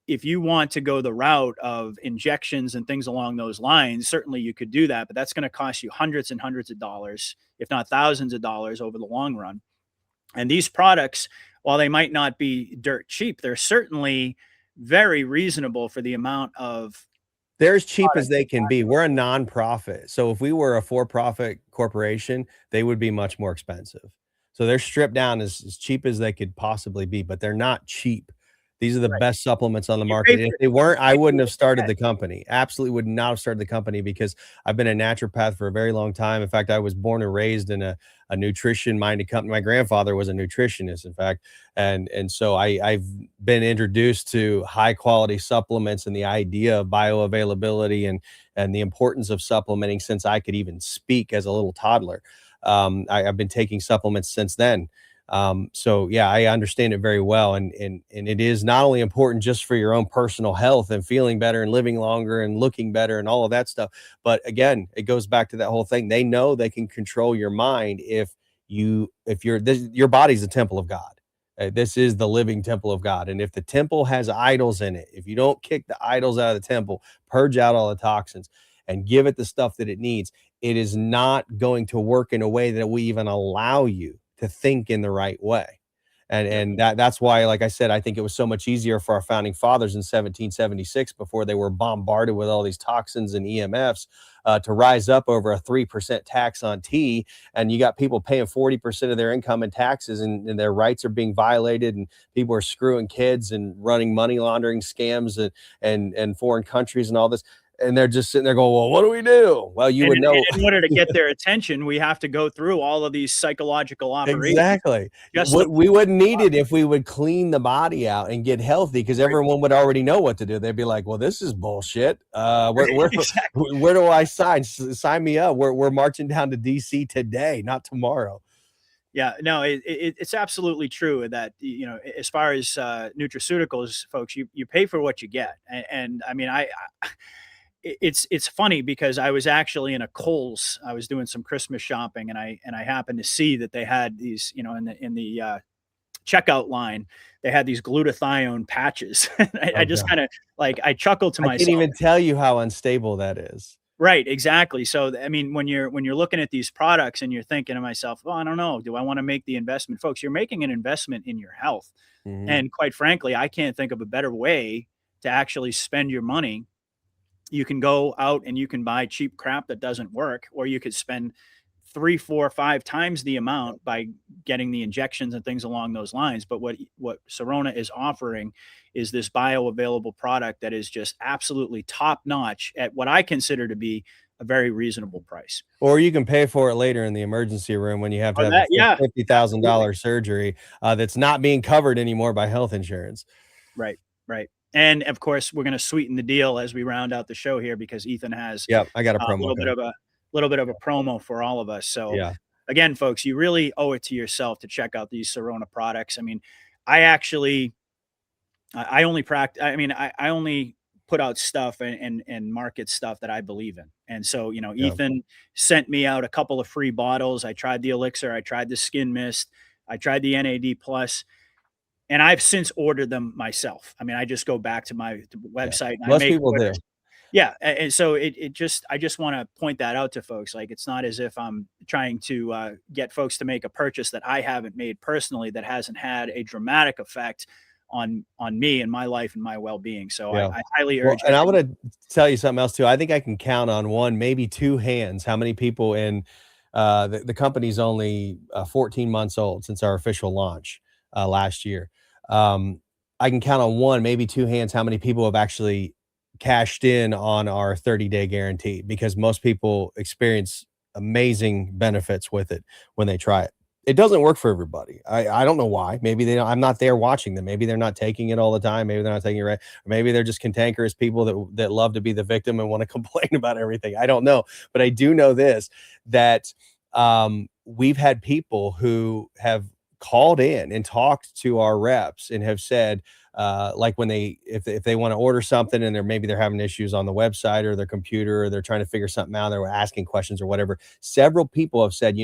if you want to go the route of injections and things along those lines, certainly you could do that, but that's going to cost you hundreds and hundreds of dollars, if not thousands of dollars over the long run. And these products, while they might not be dirt cheap, they're certainly very reasonable for the amount of They're as cheap as product. they can be. We're a nonprofit. So if we were a for-profit corporation, they would be much more expensive. So they're stripped down as cheap as they could possibly be, but they're not cheap. These are the Right. best supplements on the You pay market. for If they weren't, you I pay for wouldn't what have you started get. the company. Absolutely would not have started the company because I've been a naturopath for a very long time. In fact, I was born and raised in a nutrition-minded company. My grandfather was a nutritionist, in fact, and so I've been introduced to high-quality supplements and the idea of bioavailability and the importance of supplementing since I could even speak as a little toddler. I've been taking supplements since then. So yeah, I understand it very well. And it is not only important just for your own personal health and feeling better and living longer and looking better and all of that stuff. But again, it goes back to that whole thing. They know they can control your mind if your body's a temple of God. This is the living temple of God. And if the temple has idols in it, if you don't kick the idols out of the temple, purge out all the toxins and give it the stuff that it needs, it is not going to work in a way that we even allow you to think in the right way. And Yep. that's why, like I said, I think it was so much easier for our founding fathers in 1776 before they were bombarded with all these toxins and EMFs to rise up over a 3% tax on tea. And you got people paying 40% of their income in taxes, and their rights are being violated, and people are screwing kids and running money laundering scams and foreign countries and all this. And they're just sitting there going, well, what do we do? Well, you And would know. in order to get their attention, we have to go through all of these psychological operations Exactly. just to We wouldn't need it if we would clean the body out and get healthy, because right. everyone would already know what to do. They'd be like, "Well, this is bullshit. Where Exactly. where do I sign? Sign me up. We're marching down to DC today, not tomorrow." Yeah, no, it's absolutely true that, as far as nutraceuticals, folks, you pay for what you get, and I mean, it's funny because I was actually in a Kohl's. I was doing some Christmas shopping, and I happened to see that they had these, in the checkout line, they had these glutathione patches. I Oh just god. kind of like I chuckled to I can't myself. even tell you how unstable that is. Right, exactly. So, I mean, when you're looking at these products and you're thinking to myself, well, I don't know, do I want to make the investment, folks? You're making an investment in your health, Mhm. and quite frankly, I can't think of a better way to actually spend your money. You can go out and you can buy cheap crap that doesn't work, or you could spend three, four, five times the amount by getting the injections and things along those lines. But what Syrona is offering is this bioavailable product that is just absolutely top notch at what I consider to be a very reasonable price. Or you can pay for it later in the emergency room when you have to Or have that, a yeah, absolutely. $50,000 surgery that's not being covered anymore by health insurance. Right, right. And of course, we're going to sweeten the deal as we round out the show here because Ethan has Yep, I got a a promo code. little bit of a promo for all of us. So Yeah, again, folks, you really owe it to yourself to check out these Syrona products. I mean, I actually I only practice. I mean, I only put out stuff and market stuff that I believe in. And so, you know, yeah, Ethan sent me out a couple of free bottles. I tried the ELIXIR, I tried the Skin Mist, I tried the NAD Plus, and I've since ordered them myself. I mean, I just go back to my yeah. website and I Most make people orders. do. Yeah, and so it just I just want to point that out to folks. Like, it's not as if I'm trying to get folks to make a purchase that I haven't made personally that hasn't had a dramatic effect on me and my life and my well being. So Yeah. I highly Well, urge and I everyone. wanna tell you something else too. I think I can count on 1, maybe 2 hands how many people in the company's only 14 months old since our official launch last year. Um, I can count on 1, maybe 2 hands how many people have actually cashed in on our 30-day guarantee because most people experience amazing benefits with it when they try it. It doesn't work for everybody. I don't know why. Maybe they don't, I'm not there watching them. Maybe they're not taking it all the time. Maybe they're not taking it right. Or maybe they're just cantankerous people that love to be the victim and want to complain about everything. I don't know. But I do know this, that we've had people who have called in and talked to our reps and have said, like when if they want to order something and they're having issues on the website or their computer or they're trying to figure something out, they're asking questions or whatever. Several people have said,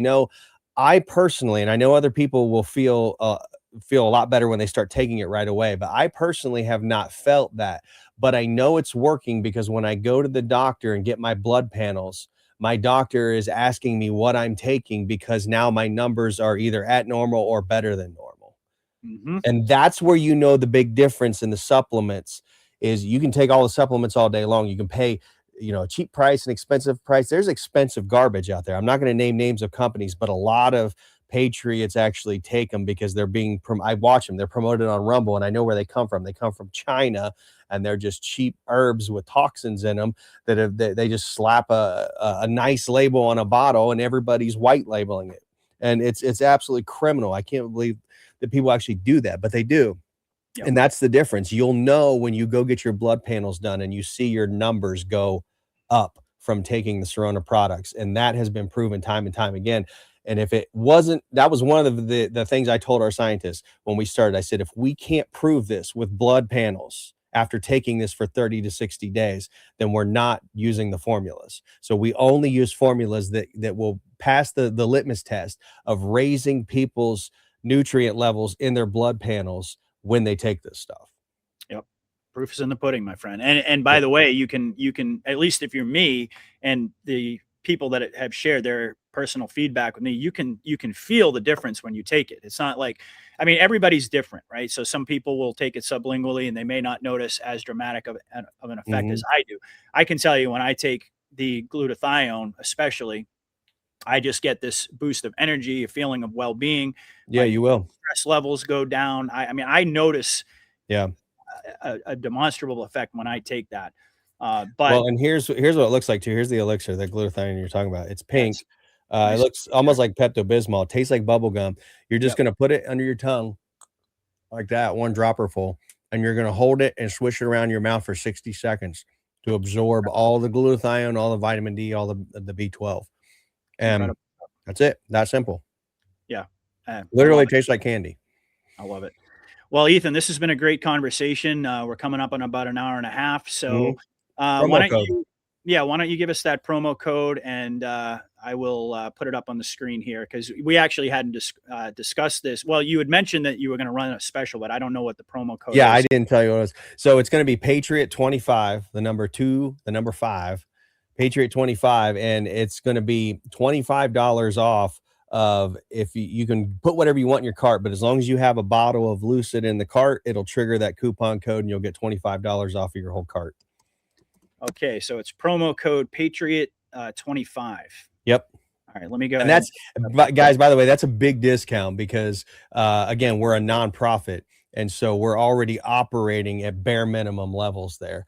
I personally, and I know other people will feel a lot better when they start taking it right away, but I personally have not felt that. But I know it's working because when I go to the doctor and get my blood panels, my doctor is asking me what I'm taking because now my numbers are either at normal or better than normal. Hmm. And that's where the big difference in the supplements is you can take all the supplements all day long. You can pay, a cheap price and expensive price. There's expensive garbage out there. I'm not going to name names of companies, but a lot of patriots actually take them because I watch them. They're promoted on Rumble and I know where they come from. They come from China and they're just cheap herbs with toxins in them they just slap a nice label on a bottle and everybody's white labeling it. And it's absolutely criminal. I can't believe that people actually do that, but they do. Yep. And that's the difference. You'll know when you go get your blood panels done and you see your numbers go up from taking the Syrona products. And that has been proven time and time again. And if it wasn't, that was one of the things I told our scientists when we started. I said, if we can't prove this with blood panels after taking this for 30 to 60 days, then we're not using the formulas. So we only use formulas that will pass the litmus test of raising people's nutrient levels in their blood panels when they take this stuff. Yep. Proof is in the pudding, my friend. And by Yep. the way, you can at least if you're me and the people that have shared their personal feedback with me, you can feel the difference when you take it. It's not like, I mean, everybody's different, right? So some people will take it sublingually and they may not notice as dramatic of an effect as Mhm. I do. I can tell you when I take the glutathione, especially, I just get this boost of energy, a feeling of well-being. Yeah, My you will. stress levels go down. I mean, I notice Yeah. a demonstrable effect when I take that. But Well, and here's what it looks like too. Here's the elixir, that glutathione you're talking about. It's yes, pink. It nice. looks almost like Pepto-Bismol. It tastes like bubble gum. You're just Yep. gonna put it under your tongue like that, one dropper full, and you're gonna hold it and swish it around your mouth for 60 seconds to absorb all the glutathione, all the vitamin D, all the B12. And Incredible. that's it. That simple. Yeah. I love Literally it. tastes like candy. I love it. Well, Ethan, this has been a great conversation. We're coming up on about an hour and a half. So, Mhm. why Promo don't code. you, yeah, why don't you give us that promo code and I will put it up on the screen here because we actually hadn't discussed this. Well, you had mentioned that you were going to run a special, but I don't know what the promo code Yeah, I is. didn't tell you what it was. So it's gonna be Patriot 25, the number 2, the number 5, Patriot 25, and it's gonna be $25 off of if you can put whatever you want in your cart, but as long as you have a bottle of Lucid in the cart, it'll trigger that coupon code and you'll get $25 off of your whole cart. Okay, so it's promo code Patriot 25. Yep. All right, let me go And ahead that's, and but guys, by the way, that's a big discount because again, we're a nonprofit. And so we're already operating at bare minimum levels there.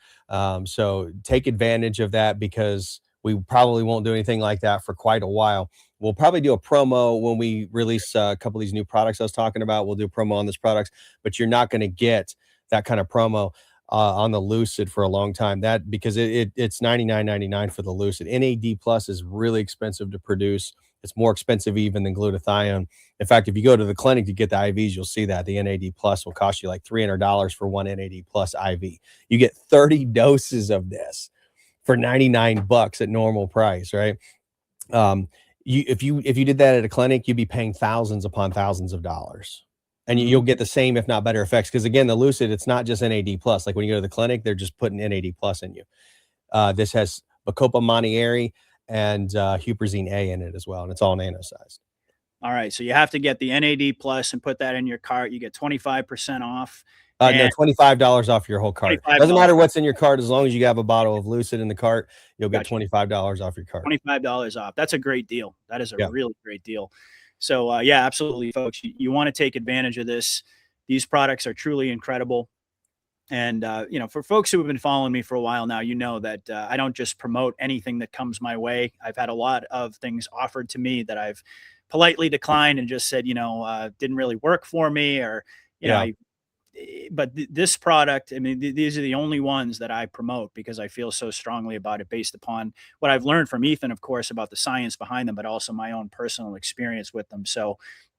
So take advantage of that because We probably won't do anything like that for quite a while. We'll probably do a promo when we release a couple of these new products I was talking about. We'll do a promo on these products, but you're not going to get that kind of promo on the Lucid for a long time. That because it's $99.99 for the Lucid. NAD Plus is really expensive to produce. It's more expensive even than glutathione. In fact, if you go to the clinic to get the IVs, you'll see that the NAD Plus will cost you like $300 for one NAD Plus IV. You get 30 doses of this for $99 at normal price, right? If you did that at a clinic, you'd be paying thousands upon thousands of dollars. And you'll get the same, if not better effects. Because again, the Lucid, it's not just NAD plus. Like when you go to the clinic, they're just putting NAD plus in you. This has Bacopa monnieri and huperzine A in it as well, and it's all nano-sized. All right, so you have to get the NAD plus and put that in your cart. You get 25% off. No, $25 off your whole cart. Doesn't matter what's in your cart, as long as you have a bottle of Lucid in the cart, you'll get $25 off your cart. $25 off. That's a great deal. That is a really great deal. So yeah, absolutely, folks. You want to take advantage of this. These products are truly incredible. And you know, for folks who have been following me for a while now, you know that I don't just promote anything that comes my way. I've had a lot of things offered to me that I've politely declined and just said, you know, didn't really work for me, or you know. But this product, I mean, these are the only ones that I promote because I feel so strongly about it based upon what I've learned from Ethan, of course, about the science behind them, but also my own personal experience with them. So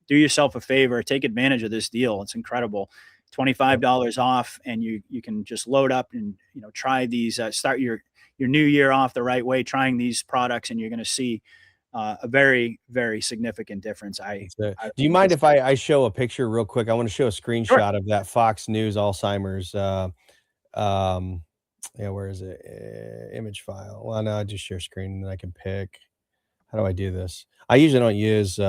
do yourself a favor, take advantage of this deal. It's incredible. $25 off, and you can just load up and, you know, try these, start your new year off the right way, trying these products, and you're going to see a very, very significant difference. Do you mind if I show a picture real quick? I want to show a screenshot of that Fox News Alzheimer's. Yeah, where is it? Image file. Well, no, I just share screen and I can pick. How do I do this? I usually don't use.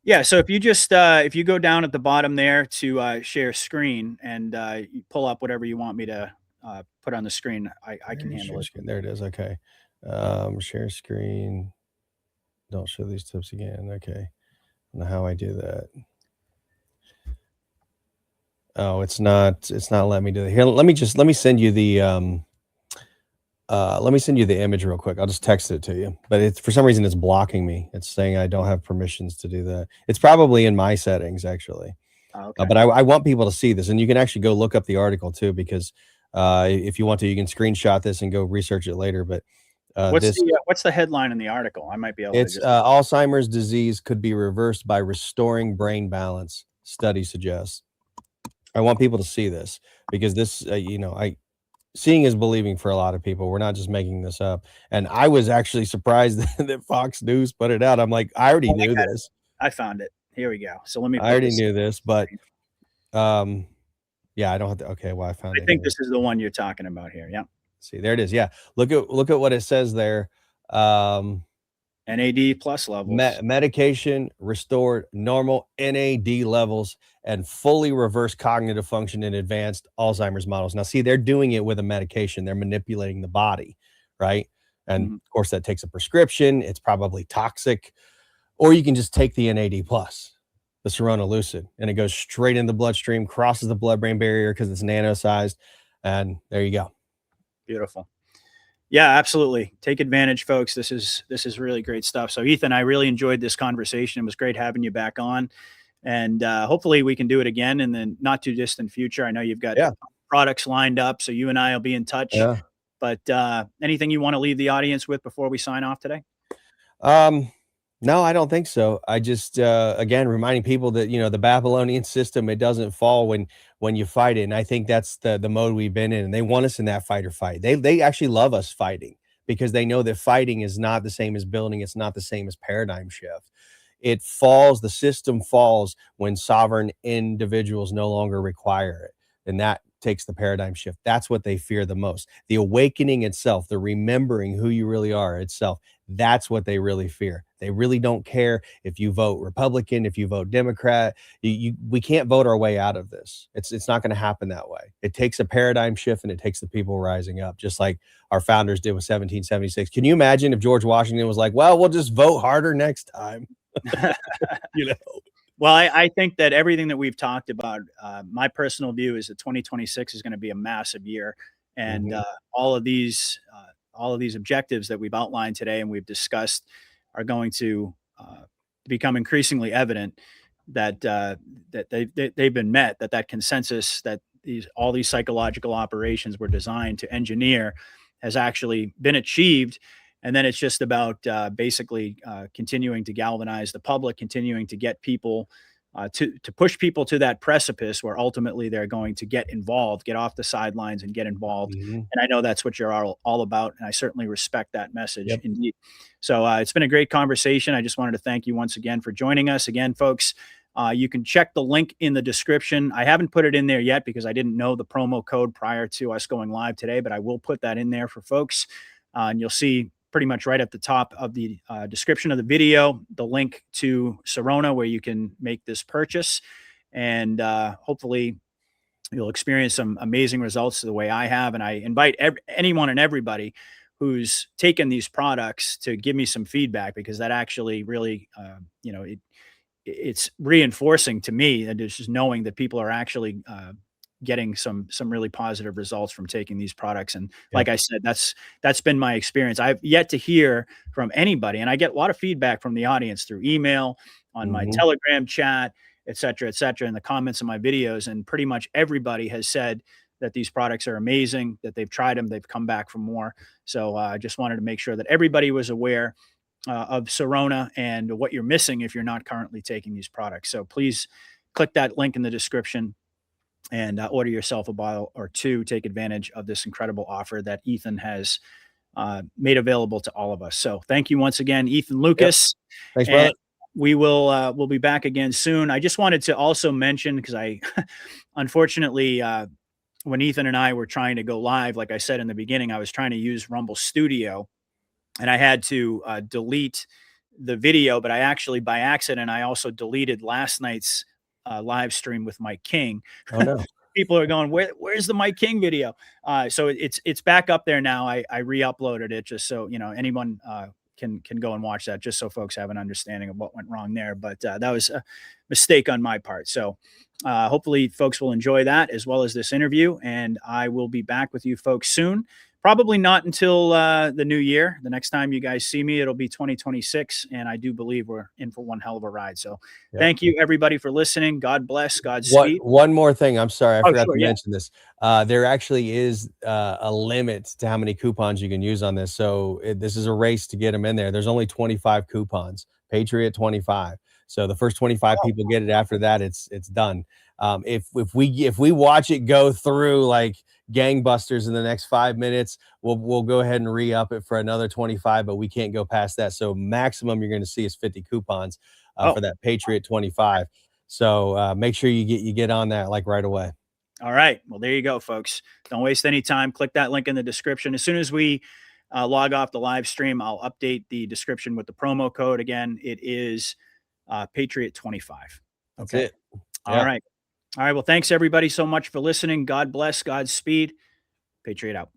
Yeah, so if you just if you go down at the bottom there to share screen and you pull up whatever you want me to put on the screen, I can handle it. There it is. Okay, share screen. Don't show these tips again. Okay. I don't know how I do that. Oh, it's not letting me do that. Here, let me send you the image real quick. I'll just text it to you. But it's for some reason it's blocking me. It's saying I don't have permissions to do that. It's probably in my settings actually. Okay. But I want people to see this, and you can actually go look up the article too, because if you want to, you can screenshot this and go research it later. But what's the headline in the article? I might be able to. It's Alzheimer's disease could be reversed by restoring brain balance, study suggests. I want people to see this because this, you know, seeing is believing for a lot of people. We're not just making this up. And I was actually surprised that Fox News put it out. I'm like, I already knew this. I found it. Here we go. So let me. I already knew this, but yeah, I don't have to. Okay, well, I found it. I think this is the one you're talking about here. Yeah. See, there it is. Yeah. Look at what it says there. NAD plus levels. Medication restored normal NAD levels and fully reversed cognitive function in advanced Alzheimer's models. Now, see, they're doing it with a medication. They're manipulating the body, right? And of course, that takes a prescription. It's probably toxic. Or you can just take the NAD plus, the Syrona Lucid, and it goes straight in the bloodstream, crosses the blood-brain barrier because it's nano-sized, and there you go. Beautiful. Yeah, absolutely. Take advantage, folks. This is really great stuff. So Ethan, I really enjoyed this conversation. It was great having you back on, and hopefully we can do it again in the not too distant future. I know you've got products lined up, so you and I will be in touch. Yeah. But anything you want to leave the audience with before we sign off today? No, I don't think so. I just, again, reminding people that, you know, the Babylonian system, it doesn't fall when you fight it. And I think that's the mode we've been in. And they want us in that fight or fight. They actually love us fighting because they know that fighting is not the same as building. It's not the same as paradigm shift. It falls, the system falls when sovereign individuals no longer require it. And that takes the paradigm shift. That's what they fear the most. The awakening itself, the remembering who you really are itself, that's what they really fear. They really don't care if you vote Republican, if you vote Democrat. We can't vote our way out of this. It's not going to happen that way. It takes a paradigm shift, and it takes the people rising up, just like our founders did with 1776. Can you imagine if George Washington was like, well, we'll just vote harder next time? You know? Well, I think that everything that we've talked about, my personal view is that 2026 is going to be a massive year. And all of these all of these objectives that we've outlined today and we've discussed are going to become increasingly evident that they've been met, that consensus that all these psychological operations were designed to engineer has actually been achieved. And then it's just about basically continuing to galvanize the public, continuing to get people to push people to that precipice where ultimately they're going to get involved, get off the sidelines and get involved. Mm-hmm. And I know that's what you're all about. And I certainly respect that message. Yep. Indeed. So it's been a great conversation. I just wanted to thank you once again for joining us. Again, folks, you can check the link in the description. I haven't put it in there yet because I didn't know the promo code prior to us going live today, but I will put that in there for folks. And you'll see pretty much right at the top of the description of the video, the link to Syrona where you can make this purchase. And hopefully you'll experience some amazing results the way I have. And I invite anyone and everybody who's taken these products to give me some feedback, because that actually really, it's reinforcing to me, and it's just knowing that people are actually getting some really positive results from taking these products. And like I said, that's been my experience. I've yet to hear from anybody, and I get a lot of feedback from the audience through email, on my Telegram chat, et cetera, in the comments of my videos. And pretty much everybody has said that these products are amazing, that they've tried them, they've come back for more. So I just wanted to make sure that everybody was aware of Syrona and what you're missing if you're not currently taking these products. So please click that link in the description and order yourself a bottle or two. Take advantage of this incredible offer that Ethan has made available to all of us. So thank you once again, Ethan Lucas. Yep. Thanks, brother. We will we'll be back again soon. I just wanted to also mention, because I unfortunately when Ethan and I were trying to go live, like I said in the beginning, I was trying to use Rumble Studio and I had to delete the video, but I actually by accident I also deleted last night's live stream with Mike King. Oh no. People are going, where's the Mike King video? So it's back up there now. I re-uploaded it just so anyone can go and watch that, just so folks have an understanding of what went wrong there. But that was a mistake on my part. So hopefully folks will enjoy that as well as this interview, and I will be back with you folks soon. Probably not until the new year. The next time you guys see me, it'll be 2026. And I do believe we're in for one hell of a ride. So thank you, everybody, for listening. God bless. Godspeed. One more thing. I'm sorry. I forgot to mention this. There actually is a limit to how many coupons you can use on this. So this is a race to get them in there. There's only 25 coupons. Patriot 25. So the first 25 people get it. After that, it's done. If we watch it go through like gangbusters in the next 5 minutes, we'll go ahead and re-up it for another 25, but we can't go past that. So maximum you're going to see is 50 coupons for that Patriot 25. So make sure you get on that like right away. All right. Well, there you go, folks. Don't waste any time. Click that link in the description. As soon as we log off the live stream, I'll update the description with the promo code. Again, it is Patriot 25. That's it. All right. All right. Well, thanks everybody so much for listening. God bless. Godspeed. Patriot out.